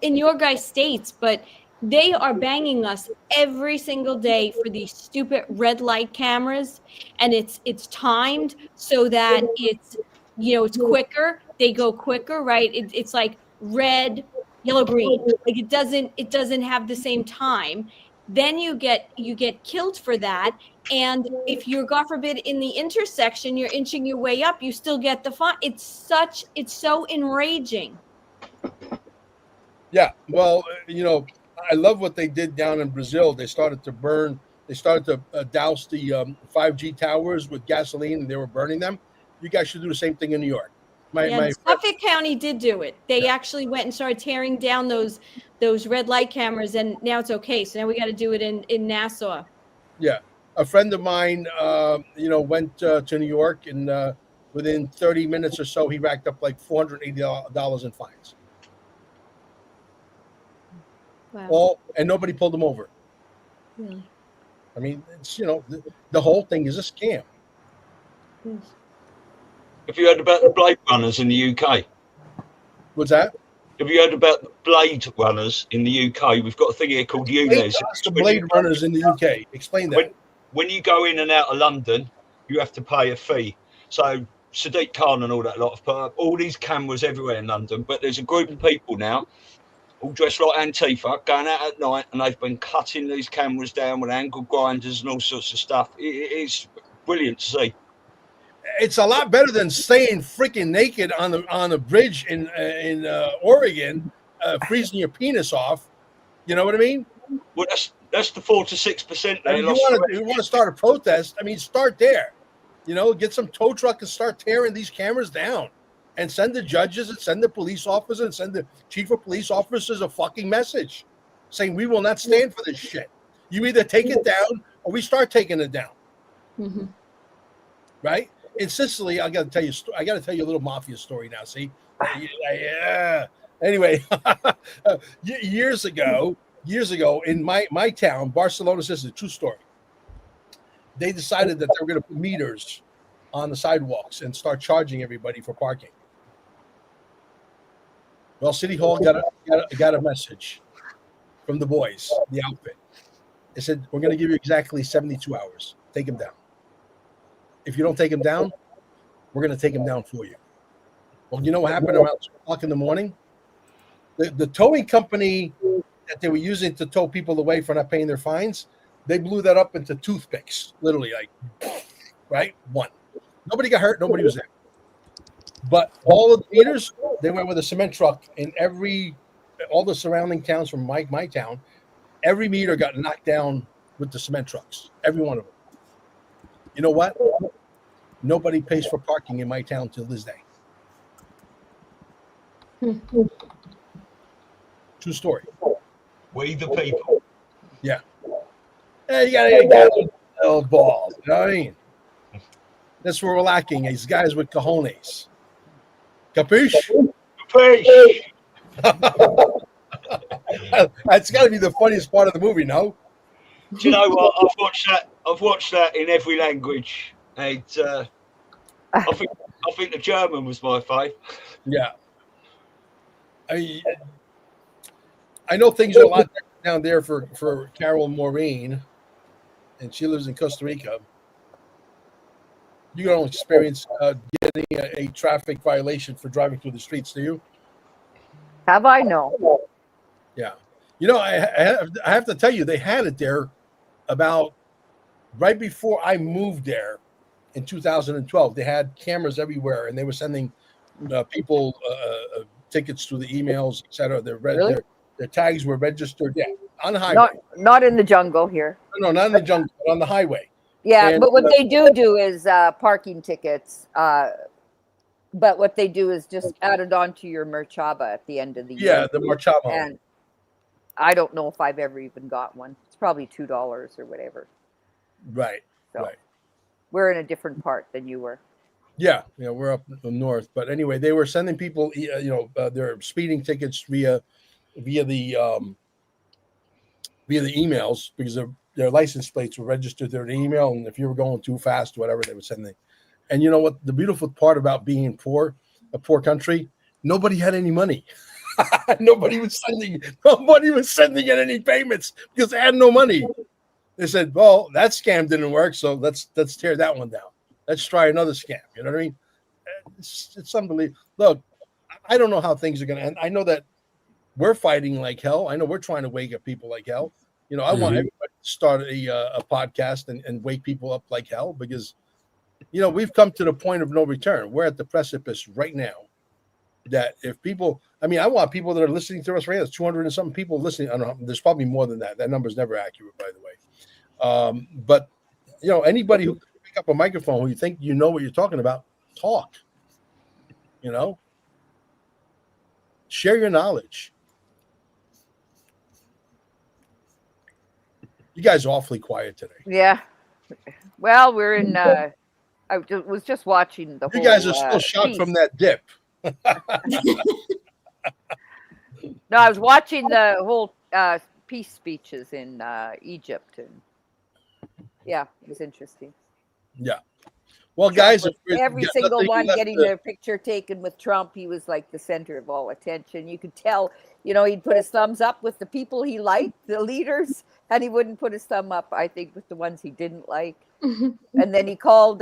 in your guys' states, but they are banging us every single day for these stupid red light cameras, and it's timed so that it's it's quicker. They go quicker, right? It's like red, yellow, green. Like it doesn't have the same time. Then you get killed for that. And if you're, God forbid, in the intersection, you're inching your way up, you still get the fine. It's so enraging. Yeah. Well, I love what they did down in Brazil. They started to douse the 5G towers with gasoline, and they were burning them. You guys should do the same thing in New York. Suffolk County did do it. They actually went and started tearing down those red light cameras, and now it's okay. So now we got to do it in Nassau. Yeah, a friend of mine, went to New York, and within 30 minutes or so, he racked up like $480 in fines. Wow. And nobody pulled him over. Really? I mean, it's the whole thing is a scam. Yes. Have you heard about the Blade Runners in the UK? What's that? Have you heard about the Blade Runners in the UK? We've got a thing here called UNES. The Blade Runners in the UK. Explain that. When you go in and out of London, you have to pay a fee. So Sadiq Khan and all that lot have put up all these cameras everywhere in London, but there's a group of people now, all dressed like Antifa, going out at night, and they've been cutting these cameras down with angle grinders and all sorts of stuff. It's brilliant to see. It's a lot better than staying freaking naked on the bridge in Oregon, freezing your penis off. You know what I mean? Well, that's the 4 to 6%. I mean, you want to start a protest? I mean, start there. You know, get some tow truck and start tearing these cameras down, and send the judges and send the police officers and send the chief of police officers a fucking message saying we will not stand for this shit. You either take it down or we start taking it down. Mm-hmm. Right? In Sicily, I got to tell you a little mafia story now. See, yeah. Anyway, years ago, in my town, Barcelona, Sicily, true story. They decided that they were going to put meters on the sidewalks and start charging everybody for parking. Well, City Hall got a message from the boys, the outfit. They said, we're going to give you exactly 72 hours. Take them down. If you don't take them down, we're going to take them down for you. Well, you know what happened around 2 o'clock in the morning? The towing company that they were using to tow people away for not paying their fines, they blew that up into toothpicks, literally, like, right? One. Nobody got hurt. Nobody was there. But all of the meters, they went with a cement truck in all the surrounding towns from my town. Every meter got knocked down with the cement trucks. Every one of them. You know what? Nobody pays for parking in my town till this day. True story. We the people. Yeah. Hey, you gotta get those balls. You know what I mean? That's where we're lacking. These guys with cojones. Capiche? Capiche. That's got to be the funniest part of the movie, no? Do you know what? I've watched that in every language. And I think the German was my fave. Yeah. I know things are a lot down there for Carol Maureen, and she lives in Costa Rica. You don't experience getting a traffic violation for driving through the streets, do you? Have I? No. Yeah. You know, I have to tell you, they had it there about right before I moved there in 2012. They had cameras everywhere, and they were sending people tickets through the emails, etc. Their tags were registered, on the highway. Not in the jungle here. No, not in the jungle, but on the highway. Yeah, And, but what they do is parking tickets. But what they do is just add it on to your Merchaba at the end of the year. Yeah, the Merchaba. And I don't know if I've ever even got one. It's probably $2 or whatever. Right. So right. We're in a different part than you were. Yeah, we're up north. But anyway, they were sending people, their speeding tickets via the emails, because their license plates were registered through an email, and if you were going too fast, whatever, they would send it. And you know what? The beautiful part about being poor, a poor country, nobody had any money. Nobody was sending in any payments because they had no money. They said, "Well, that scam didn't work, so let's tear that one down. Let's try another scam." You know what I mean? It's unbelievable. Look, I don't know how things are going to end. I know that we're fighting like hell. I know we're trying to wake up people like hell. You know, I want everybody to start a podcast and wake people up like hell, because, you know, we've come to the point of no return. We're at the precipice right now. That if people, I want people that are listening to us right now. There's 200 and something people listening. I don't know. There's probably more than that. That number's never accurate, by the way. But, you know, anybody who can pick up a microphone, who you think you know what you're talking about, talk. You know, share your knowledge. You guys are awfully quiet today. Yeah. Well, we're in. I was just watching the. You guys are still shocked from that dip. No, I was watching the whole peace speeches in Egypt, and yeah, it was interesting. Yeah. Well, guys, if Every got single nothing one left getting to- their picture taken with Trump, he was like the center of all attention. You could tell, you know, he'd put his thumbs up with the people he liked, the leaders, and he wouldn't put his thumb up, I think, with the ones he didn't like. And then he called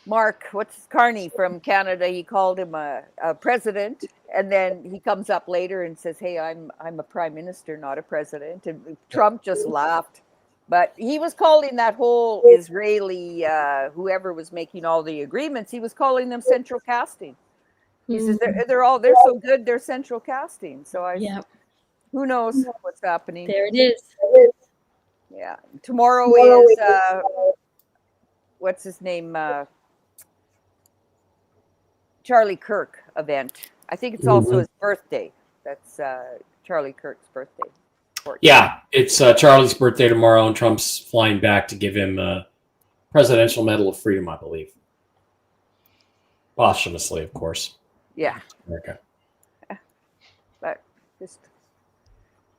Mark, Carney from Canada, he called him a president, and then he comes up later and says, "Hey, I'm a prime minister, not a president." And Trump just laughed. But he was calling that whole Israeli, whoever was making all the agreements, he was calling them central casting. He says they're so good, they're central casting. So who knows what's happening? There it is. Yeah, tomorrow is what's his name? Charlie Kirk event. I think it's also his birthday. That's Charlie Kirk's birthday. Yeah, it's Charlie's birthday tomorrow, and Trump's flying back to give him a Presidential Medal of Freedom, I believe. Posthumously, of course. Yeah. Okay. But just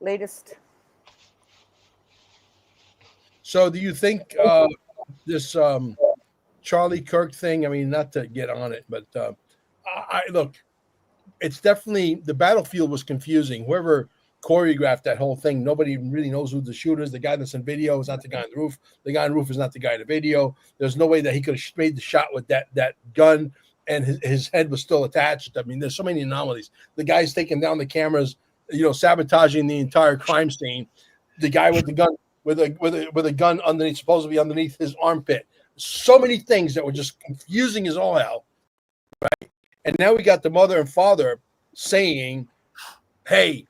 latest. So do you think this Charlie Kirk thing, I mean, not to get on it, but I look, it's definitely, the battlefield was confusing. Whoever choreographed that whole thing, nobody really knows who the shooter is. The guy that's in video is not the guy on the roof. The guy on the roof is not the guy in the video. There's no way that he could have made the shot with that gun and his head was still attached. I mean, there's so many anomalies. The guy's taking down the cameras, you know, sabotaging the entire crime scene. The guy with the gun, with a gun underneath, supposedly underneath his armpit. So many things that were just confusing as all hell, right? And now we got the mother and father saying, "Hey,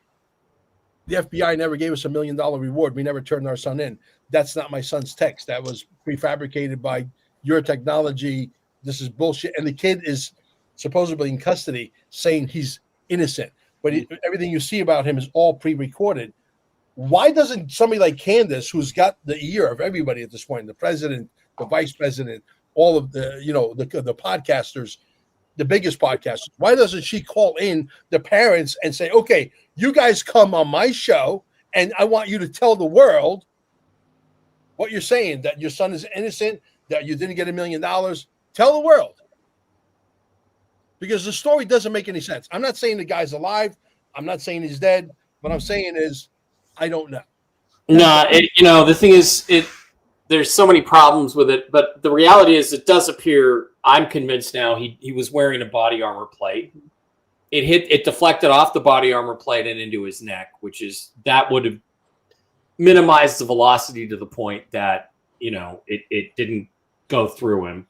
the FBI never gave us $1 million reward. We never turned our son in. That's not my son's text. That was prefabricated by your technology. This is bullshit." And the kid is supposedly in custody saying he's innocent. But everything you see about him is all pre-recorded. Why doesn't somebody like Candace, who's got the ear of everybody at this point, the president, the vice president, all of the, you know, the podcasters, the biggest podcasters, why doesn't she call in the parents and say, "Okay, you guys come on my show and I want you to tell the world what you're saying, that your son is innocent, that you didn't get $1 million. Tell the world." Because the story doesn't make any sense. I'm not saying the guy's alive. I'm not saying he's dead. What I'm saying is, I don't know. No, you know, the thing is, there's so many problems with it, but the reality is it does appear, I'm convinced now, he was wearing a body armor plate. It deflected off the body armor plate and into his neck, that would have minimized the velocity to the point that, you know, it didn't go through him.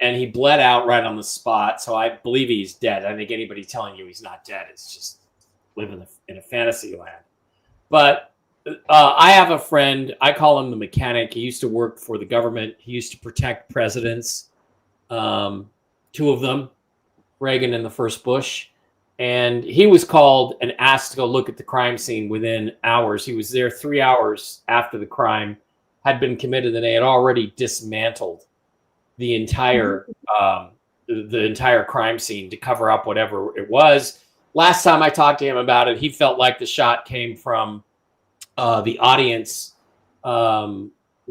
And he bled out right on the spot. So I believe he's dead. I think anybody telling you he's not dead is just living in a fantasy land. But I have a friend, I call him the mechanic. He used to work for the government. He used to protect presidents, two of them, Reagan and the first Bush. And he was called and asked to go look at the crime scene within hours. He was there 3 hours after the crime had been committed, and they had already dismantled the entire crime scene to cover up whatever it was. Last time I talked to him about it, he felt like the shot came from the audience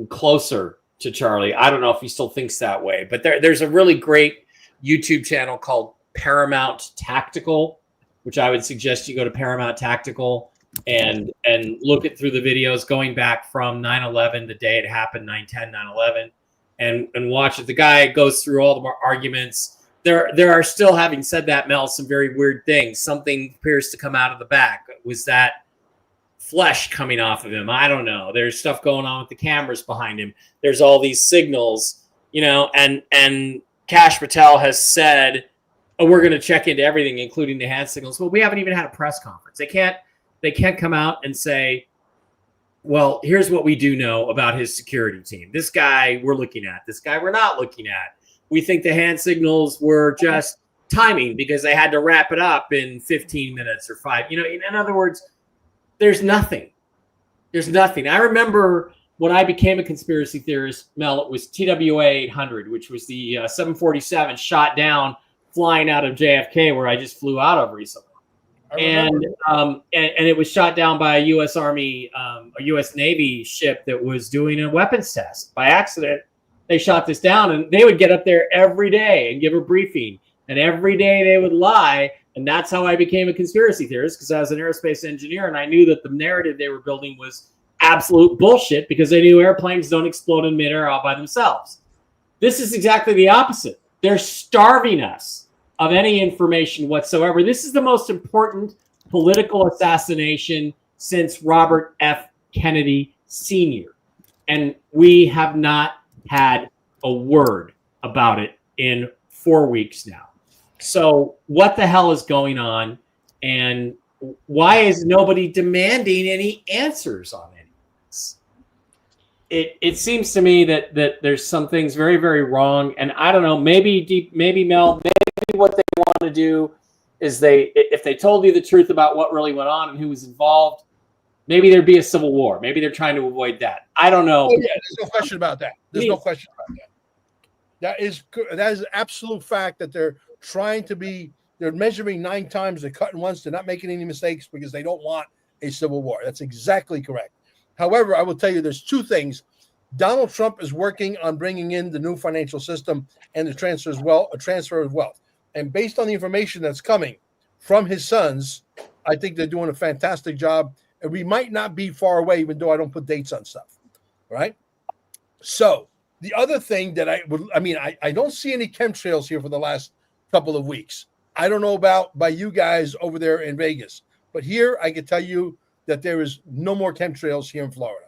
closer to Charlie. I don't know if he still thinks that way, but there's a really great YouTube channel called Paramount Tactical, which I would suggest you go to Paramount Tactical and look at through the videos going back from 9/11, the day it happened, 9/10, 9/11, and watch it. The guy goes through all the arguments. There are still, having said that, Mel, some very weird things. Something appears to come out of the back. Was that flesh coming off of him? I don't know. There's stuff going on with the cameras behind him. There's all these signals, you know, and Kash Patel has said, "Oh, we're going to check into everything, including the hand signals." Well, we haven't even had a press conference. They can't come out and say, "Well, here's what we do know about his security team. This guy we're looking at. This guy we're not looking at. We think the hand signals were just timing because they had to wrap it up in 15 minutes or 5. You know, in other words, there's nothing. There's nothing. I remember when I became a conspiracy theorist, Mel, it was TWA 800, which was the 747 shot down flying out of JFK, where I just flew out of recently. and it was shot down by a U.S. Army, a U.S. Navy ship that was doing a weapons test. By accident, they shot this down, and they would get up there every day and give a briefing, and every day they would lie. And that's how I became a conspiracy theorist, because I was an aerospace engineer, and I knew that the narrative they were building was absolute bullshit, because they knew airplanes don't explode in midair all by themselves. This is exactly the opposite. They're starving us of any information whatsoever. This is the most important political assassination since Robert F. Kennedy Sr. And we have not had a word about it in 4 weeks now. So what the hell is going on? And why is nobody demanding any answers on any of this? It seems to me that there's some things very, very wrong. And I don't know, maybe Mel, maybe what they want to do is if they told you the truth about what really went on and who was involved, maybe there'd be a civil war. Maybe they're trying to avoid that. I don't know. Oh, yeah, there's no question about that. There's no question about that. That is an absolute fact that they're measuring 9 times, they're cutting once, they're not making any mistakes because they don't want a civil war. That's exactly correct. However, I will tell you there's 2 things. Donald Trump is working on bringing in the new financial system and the transfer of wealth. And based on the information that's coming from his sons, I think they're doing a fantastic job. And we might not be far away, even though I don't put dates on stuff. Right? So the other thing that I don't see any chemtrails here for the last couple of weeks. I don't know about by you guys over there in Vegas, but here I can tell you that there is no more chemtrails here in Florida.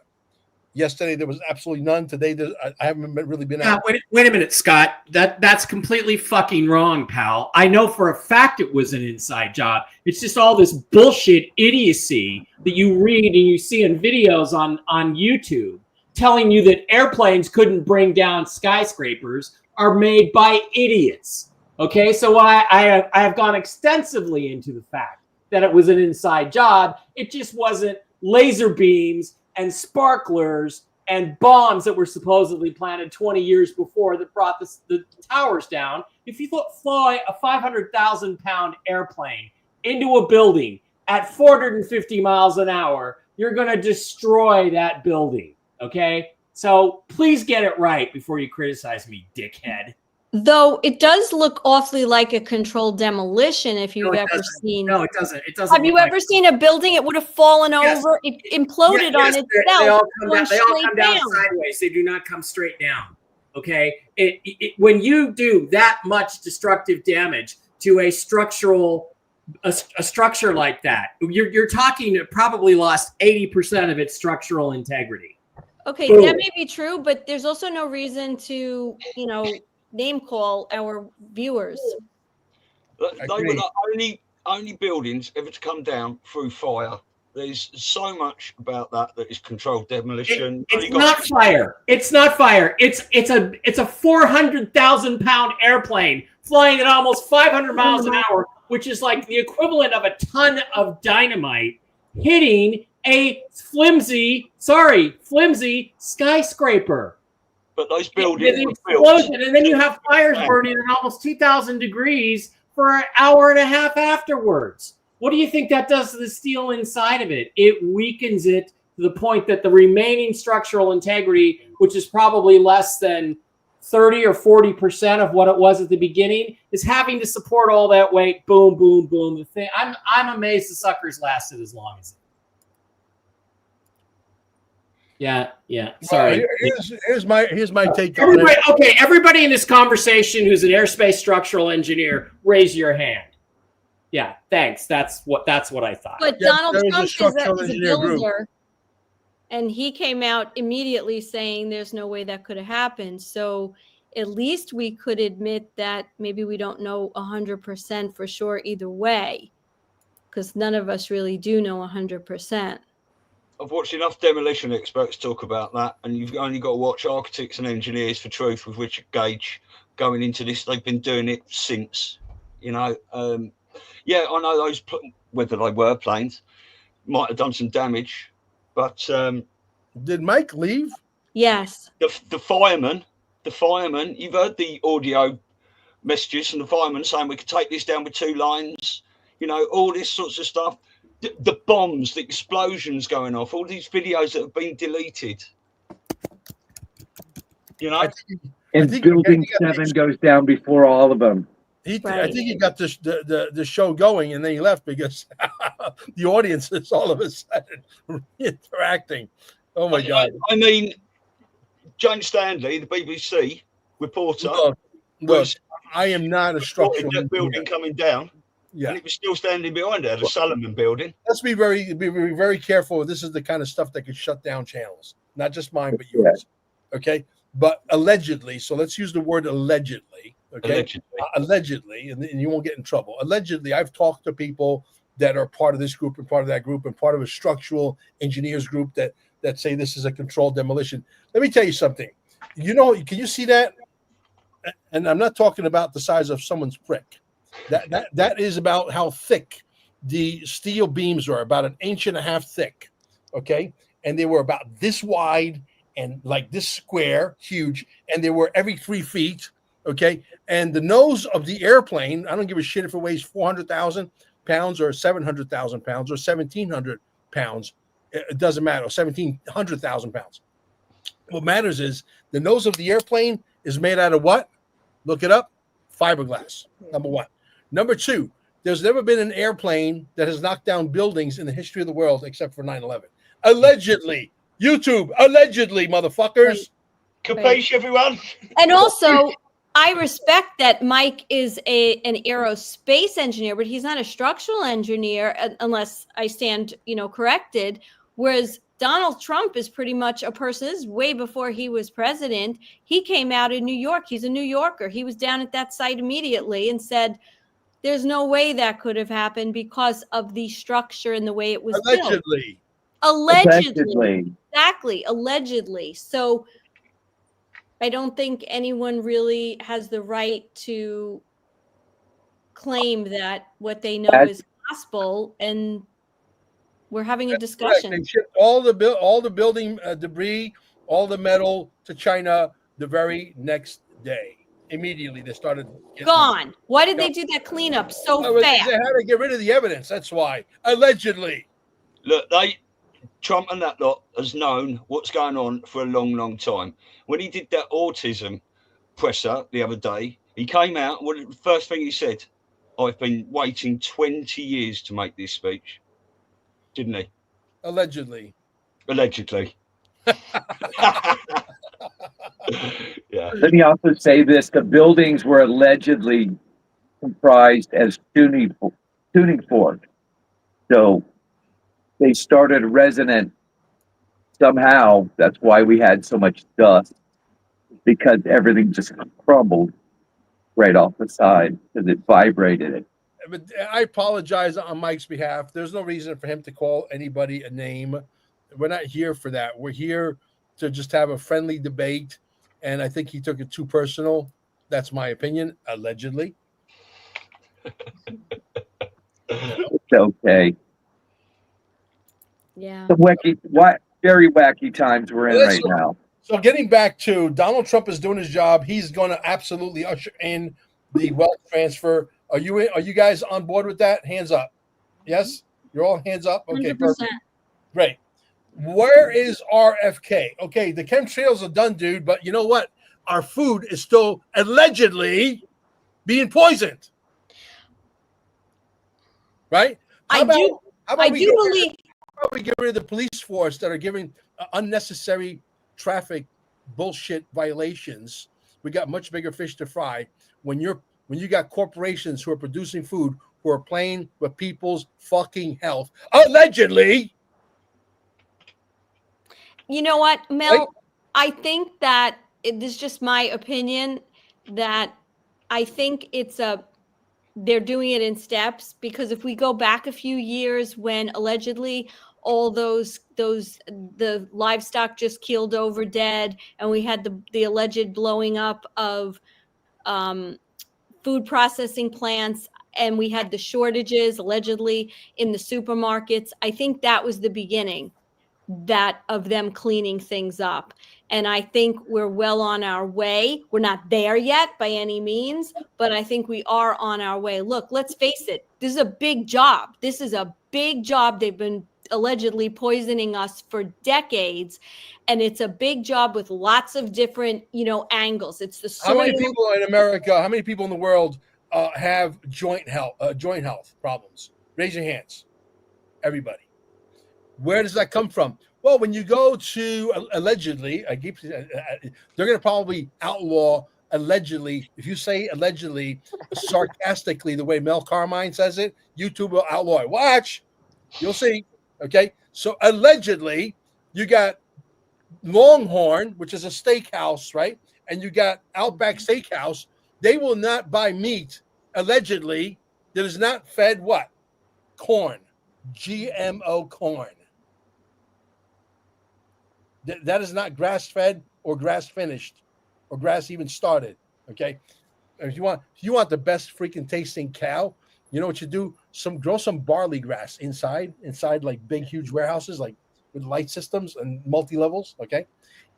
Yesterday there was absolutely none. Today I haven't really been out. Wait a minute, Scott. That's completely fucking wrong, pal. I know for a fact it was an inside job. It's just all this bullshit idiocy that you read and you see in videos on YouTube telling you that airplanes couldn't bring down skyscrapers are made by idiots. Okay, so I have gone extensively into the fact that it was an inside job. It just wasn't laser beams and sparklers and bombs that were supposedly planted 20 years before that brought the towers down. If you fly a 500,000-pound airplane into a building at 450 miles an hour, you're going to destroy that building, okay? So please get it right before you criticize me, dickhead. Though it does look awfully like a controlled demolition if you've ever seen. No, it doesn't. It doesn't. Have you ever seen a building? It would have fallen over. It imploded on itself. They all come down sideways. They do not come straight down. Okay. When you do that much destructive damage to a structure like that, you're talking it probably lost 80% of its structural integrity. Okay, Boom. that may be true, but there's also no reason to, name call our viewers. They were the only buildings ever to come down through fire. There's so much about that is controlled demolition. It's not fire. It's not fire. It's a 400,000-pound airplane flying at almost 500 miles an hour, which is like the equivalent of a ton of dynamite hitting a flimsy skyscraper. But those buildings explosion, and then you have fires burning at almost 2,000 degrees for an hour and a half afterwards. What do you think that does to the steel inside of it? It weakens it to the point that the remaining structural integrity, which is probably less than 30 or 40% of what it was at the beginning, is having to support all that weight. Boom, boom, boom. The thing. I'm amazed the suckers lasted as long as it. Yeah. Sorry. Here's my take on it. Okay, everybody in this conversation who's an airspace structural engineer, raise your hand. Yeah, thanks. That's what I thought. But Donald Trump is a builder, and he came out immediately saying there's no way that could have happened. So at least we could admit that maybe we don't know 100% for sure either way, because none of us really do know 100%. I've watched enough demolition experts talk about that, and you've only got to watch architects and engineers for truth with Richard Gage going into this. They've been doing it since, I know those, whether they were planes, might have done some damage, but did Mike leave? Yes. The fireman, you've heard the audio messages from the fireman saying we could take this down with 2 lines. you know, all this sorts of stuff. The bombs, the explosions going off, all these videos that have been deleted. You know, and Building 7 goes down before all of them. I think he got the show going, and then he left because the audience is all of a sudden interacting. Oh my God! I mean, James Stanley, the BBC reporter, look, I am not a structural that building coming down. Yeah, and it was still standing behind there, the Solomon building. Let's be very careful. This is the kind of stuff that could shut down channels, not just mine, but yours. Okay, but allegedly. So let's use the word allegedly. Okay, allegedly, and you won't get in trouble. Allegedly, I've talked to people that are part of this group and part of that group and part of a structural engineers group that say this is a controlled demolition. Let me tell you something. You know, can you see that? And I'm not talking about the size of someone's prick. That is about how thick the steel beams are, about 1.5 inches thick. Okay, and they were about this wide and like this square, huge, and they were every 3 feet. Okay, and the nose of the airplane, I don't give a shit if it weighs 400,000 pounds or 700,000 pounds or 1,700 pounds. It doesn't matter. 1,700,000 pounds. What matters is the nose of the airplane is made out of what? Look it up. Fiberglass. Number one. Number two, there's never been an airplane that has knocked down buildings in the history of the world except for 9/11. Allegedly. YouTube. Allegedly, motherfuckers. Capiche, everyone. And also, I respect that Mike is an aerospace engineer, but he's not a structural engineer unless I stand, corrected. Whereas Donald Trump is pretty much a person, this is way before he was president. He came out in New York. He's a New Yorker. He was down at that site immediately and said, there's no way that could have happened because of the structure and the way it was built. Allegedly. Exactly. Allegedly. So I don't think anyone really has the right to claim that what they know is gospel, and we're having a discussion. They shipped all the building debris, all the metal to China the very next day. Immediately, they started gone. Why did they do that cleanup so fast? They had to get rid of the evidence. That's why. Allegedly. Look, Trump and that lot has known what's going on for a long, long time. When he did that autism presser the other day, he came out. The first thing he said, I've been waiting 20 years to make this speech. Didn't he? Allegedly. Allegedly. Yeah. Let me also say this: the buildings were allegedly comprised as tuning forks. So they started resonant somehow. That's why we had so much dust, because everything just crumbled right off the side because it vibrated. But I apologize on Mike's behalf. There's no reason for him to call anybody a name. We're not here for that. We're here to just have a friendly debate. And I think he took it too personal. That's my opinion, allegedly. It's okay. Yeah. Some very wacky times we're in right now. So getting back to Donald Trump is doing his job. He's going to absolutely usher in the wealth transfer. Are you guys on board with that? Hands up. Yes? You're all hands up? Okay, 100%. perfect. Great. Where is RFK? Okay, the chemtrails are done, dude, but you know what? Our food is still allegedly being poisoned. Right? How about we get rid of the police force that are giving unnecessary traffic bullshit violations? We got much bigger fish to fry when you got corporations who are producing food who are playing with people's fucking health. Allegedly. You know what, Mel? I think that this is just my opinion, that I think they're doing it in steps, because if we go back a few years when allegedly all the livestock just keeled over dead, and we had the alleged blowing up of food processing plants, and we had the shortages allegedly in the supermarkets, I think that was the beginning of them cleaning things up. And I think we're well on our way. We're not there yet by any means, but I think we are on our way. Look, let's face it. This is a big job. This is a big job. They've been allegedly poisoning us for decades. And it's a big job with lots of different, angles. It's the soil. How many people in America, how many people in the world have joint health problems? Raise your hands. Everybody. Where does that come from? Well, when you go to allegedly, they're going to probably outlaw allegedly. If you say allegedly sarcastically, the way Mel Carmine says it, YouTube will outlaw it. Watch, you'll see. Okay, so allegedly, you got Longhorn, which is a steakhouse, right? And you got Outback Steakhouse. They will not buy meat allegedly that is not fed what? Corn, GMO corn. That is not grass-fed or grass-finished or grass even started. Okay, if you want the best freaking tasting cow, you know what you do? Grow some barley grass inside like big huge warehouses, like with light systems and multi-levels. Okay,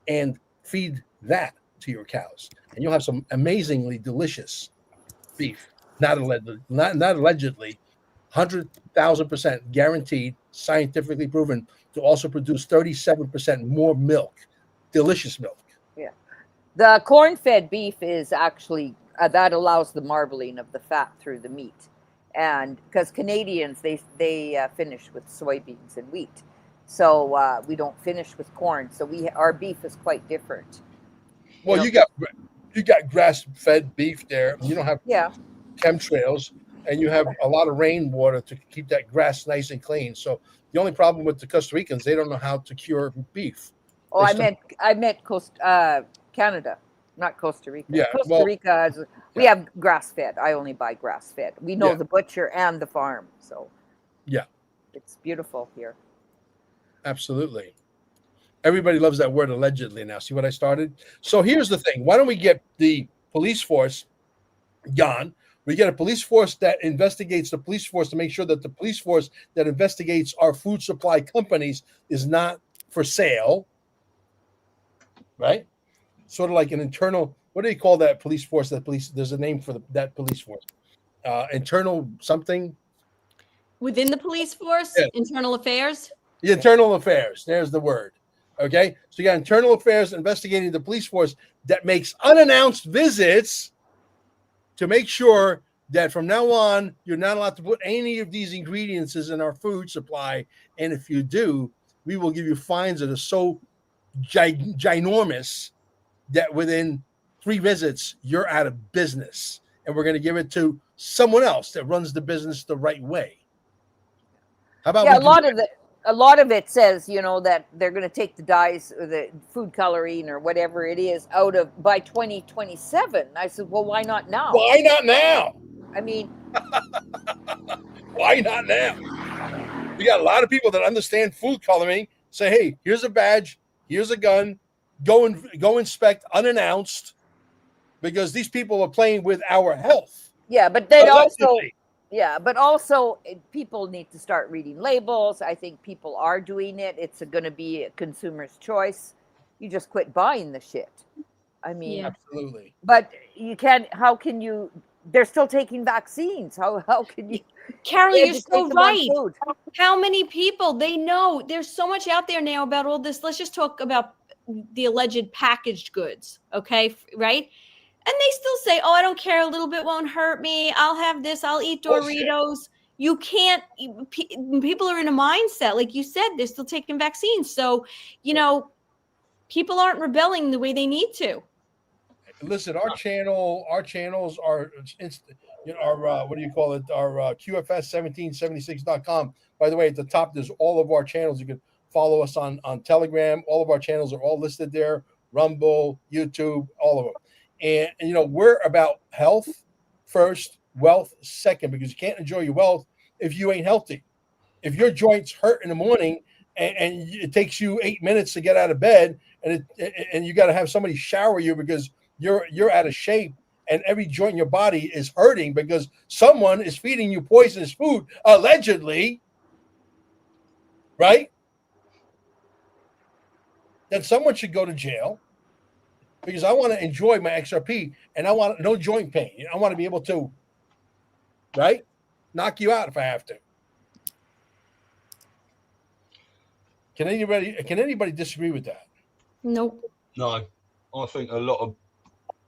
and feed that to your cows, and you'll have some amazingly delicious beef. Not allegedly, 100,000% guaranteed, scientifically proven to also produce 37% more milk, delicious milk. Yeah, the corn-fed beef is actually that allows the marbling of the fat through the meat, and because Canadians they finish with soybeans and wheat, so we don't finish with corn. So our beef is quite different. Well, you got grass-fed beef there. You don't have chemtrails, and you have a lot of rainwater to keep that grass nice and clean. So the only problem with the Costa Ricans, they don't know how to cure beef. Oh, I meant Canada, not Costa Rica. Yeah, Costa Rica, we have grass-fed. I only buy grass-fed. We know the butcher and the farm, so it's beautiful here. Absolutely. Everybody loves that word allegedly now. See what I started? So here's the thing. Why don't we get the police force gone? We get a police force that investigates the police force to make sure that the police force that investigates our food supply companies is not for sale, right? Sort of like an internal, what do you call that police force? There's a name for that police force. Internal something? Within the police force? Yeah. Internal affairs? The internal affairs. There's the word. Okay? So you got internal affairs investigating the police force that makes unannounced visits to make sure that from now on, you're not allowed to put any of these ingredients in our food supply. And if you do, we will give you fines that are so ginormous that within 3 visits, you're out of business. And we're going to give it to someone else that runs the business the right way. How about a lot of it says, that they're going to take the dyes or the food coloring or whatever it is out of by 2027. I said, well, why not now? Why not now? I mean, why not now? We got a lot of people that understand food coloring. Say, hey, here's a badge, here's a gun, go inspect unannounced, because these people are playing with our health. Yeah, but then also people need to start reading labels. I think people are doing it. It's going to be a consumer's choice. You just quit buying the shit. I mean, absolutely. But you can't. How can you? They're still taking vaccines. How can you? Carol, you're so right. How many people they know? There's so much out there now about all this. Let's just talk about the alleged packaged goods. Okay, right? And they still say, oh, I don't care. A little bit won't hurt me. I'll have this. I'll eat Doritos. You can't. People are in a mindset, like you said, they're still taking vaccines. So, people aren't rebelling the way they need to. Listen, our channels are, what do you call it? Our QFS1776.com. By the way, at the top, there's all of our channels. You can follow us on Telegram. All of our channels are all listed there. Rumble, YouTube, all of them. And we're about health first, wealth second, because you can't enjoy your wealth if you ain't healthy. If your joints hurt in the morning and it takes you 8 minutes to get out of bed, and you got to have somebody shower you because you're out of shape, and every joint in your body is hurting because someone is feeding you poisonous food, allegedly, right? Then someone should go to jail. because I want to enjoy my XRP and I want no joint pain. I want to be able to, right, knock you out if I have to. Can anybody disagree with that? Nope. No, I think a lot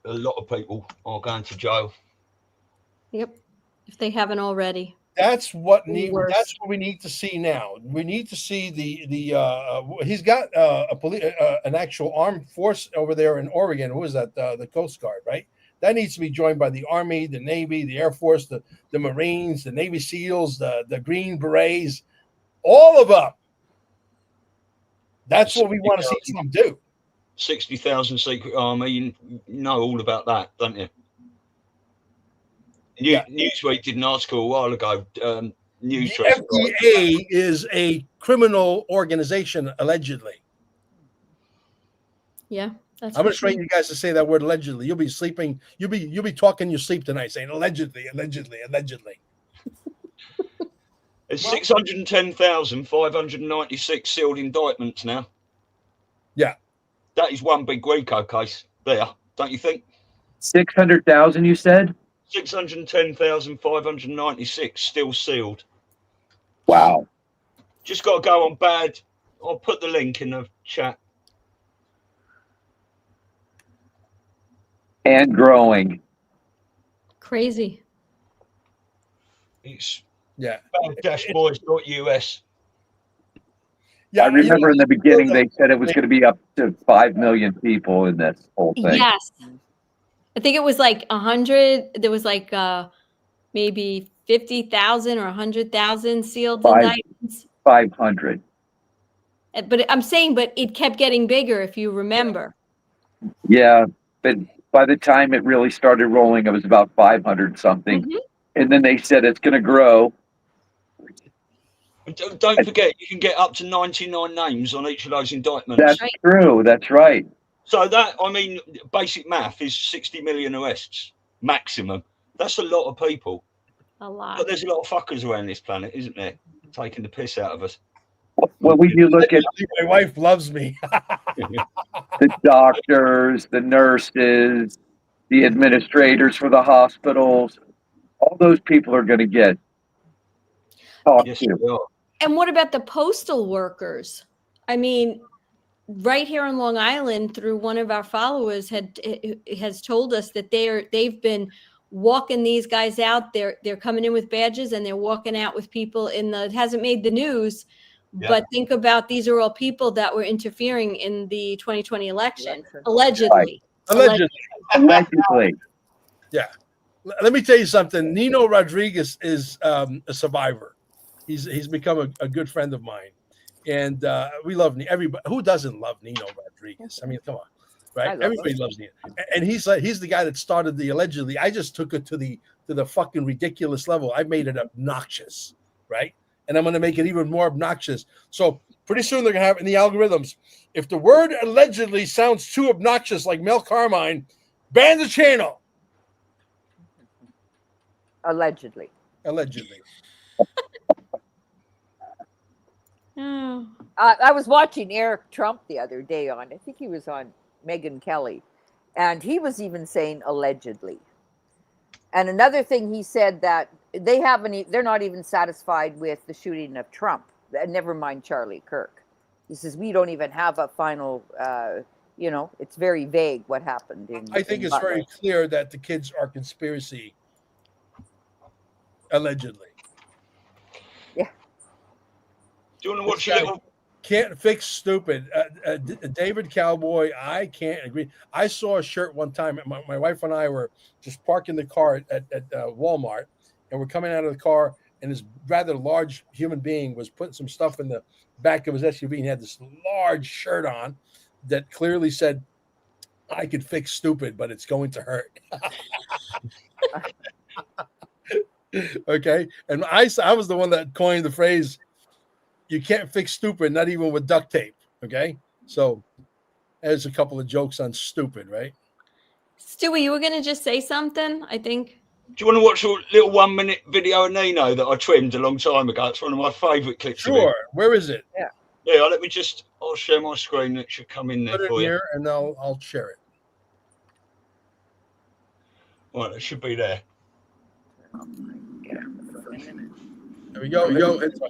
of people are going to jail. Yep. If they haven't already. That's what we need to see now. We need to see he's got an actual armed force over there in Oregon. Who is that? The Coast Guard, right? That needs to be joined by the Army, the Navy, the Air Force, the Marines, the Navy SEALs, the Green Berets, all of them. That's what we want to see them do. 60,000 secret army. You know all about that, don't you? Newsweek did an article a while ago. The FDA is a criminal organization, allegedly. Yeah, I'm going to train you guys to say that word allegedly. You'll be sleeping. You'll be talking your sleep tonight, saying allegedly, allegedly, allegedly. There's 610,596 sealed indictments now. Yeah, that is one big RICO case there, don't you think? 600,000, you said? 610,596 still sealed. Wow. Just got to go on bad. I'll put the link in the chat. And growing. Crazy. It's badboys.us. bad-boys.us. Yeah, I remember in the beginning they said it was going to be up to 5 million people in this whole thing. Yes. I think it was like 100. There was like maybe 50,000 or 100,000 sealed indictments. 500. But I'm saying, but it kept getting bigger, if you remember. Yeah, but by the time it really started rolling, it was about 500 something. Mm-hmm. And then they said it's going to grow. Don't forget, you can get up to 99 names on each of those indictments. That's true. That's right. So that, I mean, basic math is 60 million arrests maximum. That's a lot of people. A lot. But there's a lot of fuckers around this planet, isn't there? Taking the piss out of us. Well, when you look at my wife loves me. The doctors, the nurses, the administrators for the hospitals, all those people are going to get talked to. And what about the postal workers? I mean, right here on Long Island, through one of our followers has told us that they've been walking these guys out. They're coming in with badges and they're walking out with people it hasn't made the news. Yeah. But think about, these are all people that were interfering in the 2020 election, allegedly. Right. Allegedly. Yeah. Let me tell you something. Nino Rodriguez is a survivor. He's become a good friend of mine, and we love everybody. Who doesn't love Nino Rodriguez? I mean, come on, right? Everybody loves Nino, and he's the guy that started the allegedly. I just took it to the fucking ridiculous level. I made it obnoxious, right? And I'm going to make it even more obnoxious. So pretty soon they're going to have in the algorithms, if the word allegedly sounds too obnoxious, like Mel Carmine, ban the channel. Allegedly. Oh. I was watching Eric Trump the other day I think he was on Megyn Kelly, and he was even saying allegedly. And another thing he said, that they're not even satisfied with the shooting of Trump. Never mind Charlie Kirk. He says, we don't even have a final, it's very vague what happened. I think it's very clear that the kids are conspiracy. Allegedly. Yeah. Do you want to watch a little? Can't fix stupid. David Cowboy, I can't agree. I saw a shirt one time. My wife and I were just parking the car at Walmart, and we're coming out of the car, and this rather large human being was putting some stuff in the back of his SUV, and he had this large shirt on that clearly said, I could fix stupid, but it's going to hurt. Okay. And I was the one that coined the phrase, you can't fix stupid, not even with duct tape. Okay. So there's a couple of jokes on stupid, right? Stewie, you were going to just say something, I think. Do you want to watch a little 1 minute video of Nino that I trimmed a long time ago? It's one of my favorite clips. Sure. Where is it? Yeah. I'll share my screen. It should come in there for you. And I'll share it. Right, it should be there. There we go. It's Do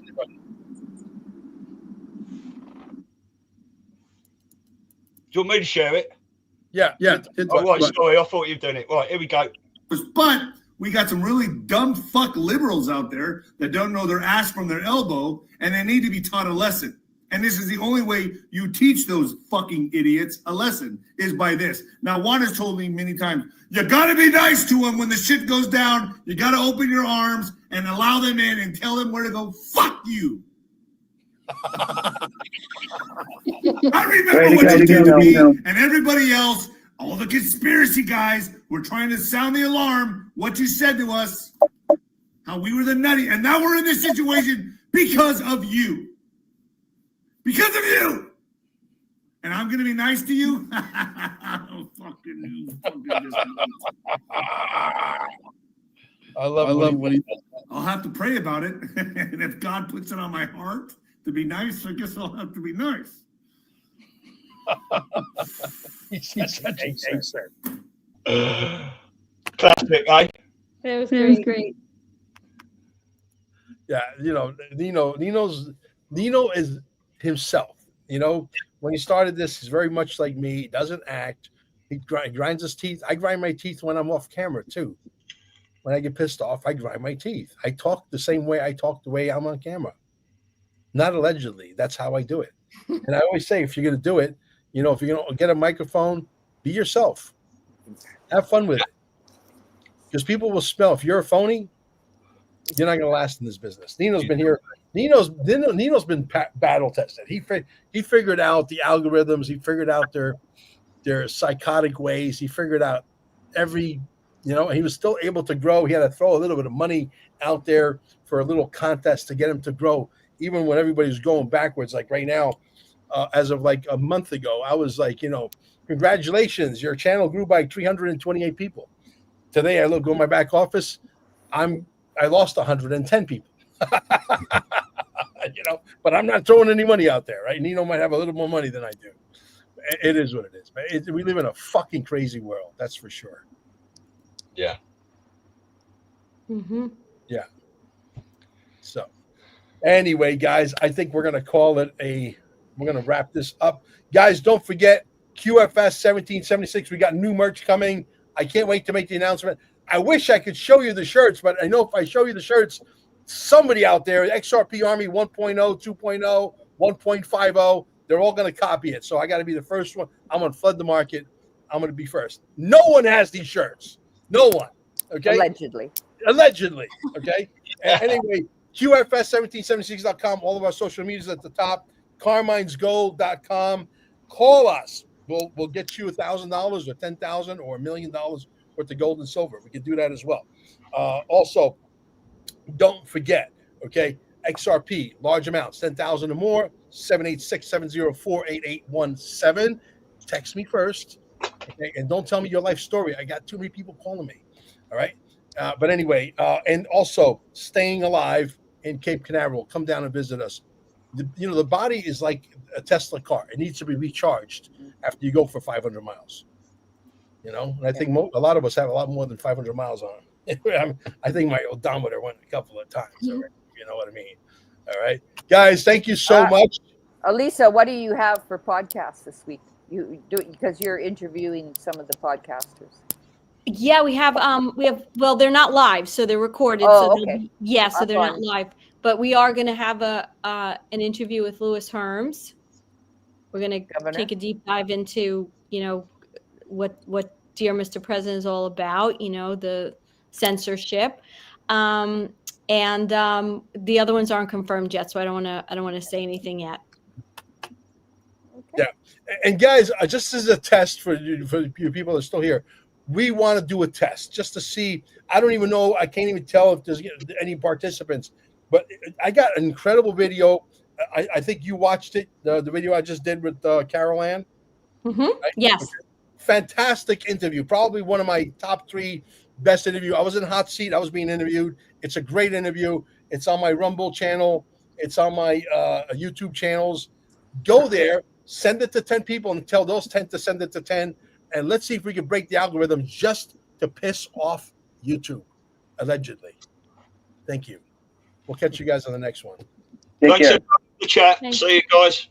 you want me to share it? Yeah. Oh, right, sorry, I thought you'd done it. Right, here we go. But we got some really dumb fuck liberals out there that don't know their ass from their elbow, and they need to be taught a lesson. And this is the only way you teach those fucking idiots a lesson, is by this. Now, Juan has told me many times, you got to be nice to them when the shit goes down. You got to open your arms and allow them in and tell them where to go. Fuck you. I remember what you did to me and everybody else. All the conspiracy guys were trying to sound the alarm. What you said to us, how we were the nutty, and now we're in this situation because of you. Because of you. And I'm going to be nice to you? Oh, fucking you. I love what he does. I'll have to pray about it. And if God puts it on my heart to be nice, I guess I'll have to be nice. He's such a gangster. Classic, eh? It was great. Yeah, Nino is himself. When he started this, he's very much like me. He doesn't act. He grinds his teeth. I grind my teeth when I'm off camera too. When I get pissed off, I grind my teeth. I talk the same way I talk the way I'm on camera. Not allegedly. That's how I do it. And I always say, if you're going to do it, if you're going to get a microphone, be yourself. Have fun with it. Because people will smell. If you're a phony, you're not going to last in this business. Nino's been here. Nino's been battle tested. He figured out the algorithms. He figured out their psychotic ways. He figured out every, he was still able to grow. He had to throw a little bit of money out there for a little contest to get him to grow, even when everybody's going backwards. Like right now, as of like a month ago, I was like, congratulations, your channel grew by 328 people. Today, I go in my back office. I lost 110 people. But I'm not throwing any money out there, right? Nino might have a little more money than I do. It is what it is. We live in a fucking crazy world. That's for sure. Yeah. Mm-hmm. Yeah. So, anyway, guys, I think we're gonna call it we're gonna wrap this up. Guys, don't forget QFS 1776. We got new merch coming. I can't wait to make the announcement. I wish I could show you the shirts, but I know if I show you the shirts, somebody out there, XRP Army 1.0, 2.0, 1.50, they're all going to copy it. So I got to be the first one. I'm going to flood the market. I'm going to be first. No one has these shirts. No one. Okay. Allegedly. Okay. Anyway, QFS1776.com. All of our social medias at the top. CarminesGold.com. Call us. We'll get you $1,000 or $10,000 or $1 million worth of gold and silver. We can do that as well. Also, don't forget, okay, XRP, large amounts, 10,000 or more, 786-704-8817. Text me first, okay, and don't tell me your life story. I got too many people calling me, all right? But anyway, and also staying alive in Cape Canaveral. Come down and visit us. The body is like a Tesla car. It needs to be recharged after you go for 500 miles. And I think a lot of us have a lot more than 500 miles on. I think my odometer went a couple of times already. You know what I mean? All right, guys, thank you so much. Elisa, what do you have for podcasts this week? You do it because you're interviewing some of the podcasters. Yeah, we have. Well, they're not live, so they're recorded. Oh, so okay. So they're not live. But we are going to have an interview with Louis Herms. We're going to take a deep dive into what Dear Mr. President is all about. The censorship, and the other ones aren't confirmed yet, so I don't want to say anything yet. Okay. Yeah, and guys, just as a test for you people that are still here, we want to do a test just to see. I don't even know. I can't even tell if there's any participants. But I got an incredible video. I think you watched it, the video I just did with Carol Ann. Mm-hmm. Right? Yes. Okay. Fantastic interview. Probably one of my top 3 best interview. I was in a hot seat. I was being interviewed. It's a great interview. It's on my Rumble channel. It's on my YouTube channels. Go there, send it to 10 people and tell those 10 to send it to 10. And let's see if we can break the algorithm just to piss off YouTube, allegedly. Thank you. We'll catch you guys on the next one. Take Thanks care. for the chat. See you guys.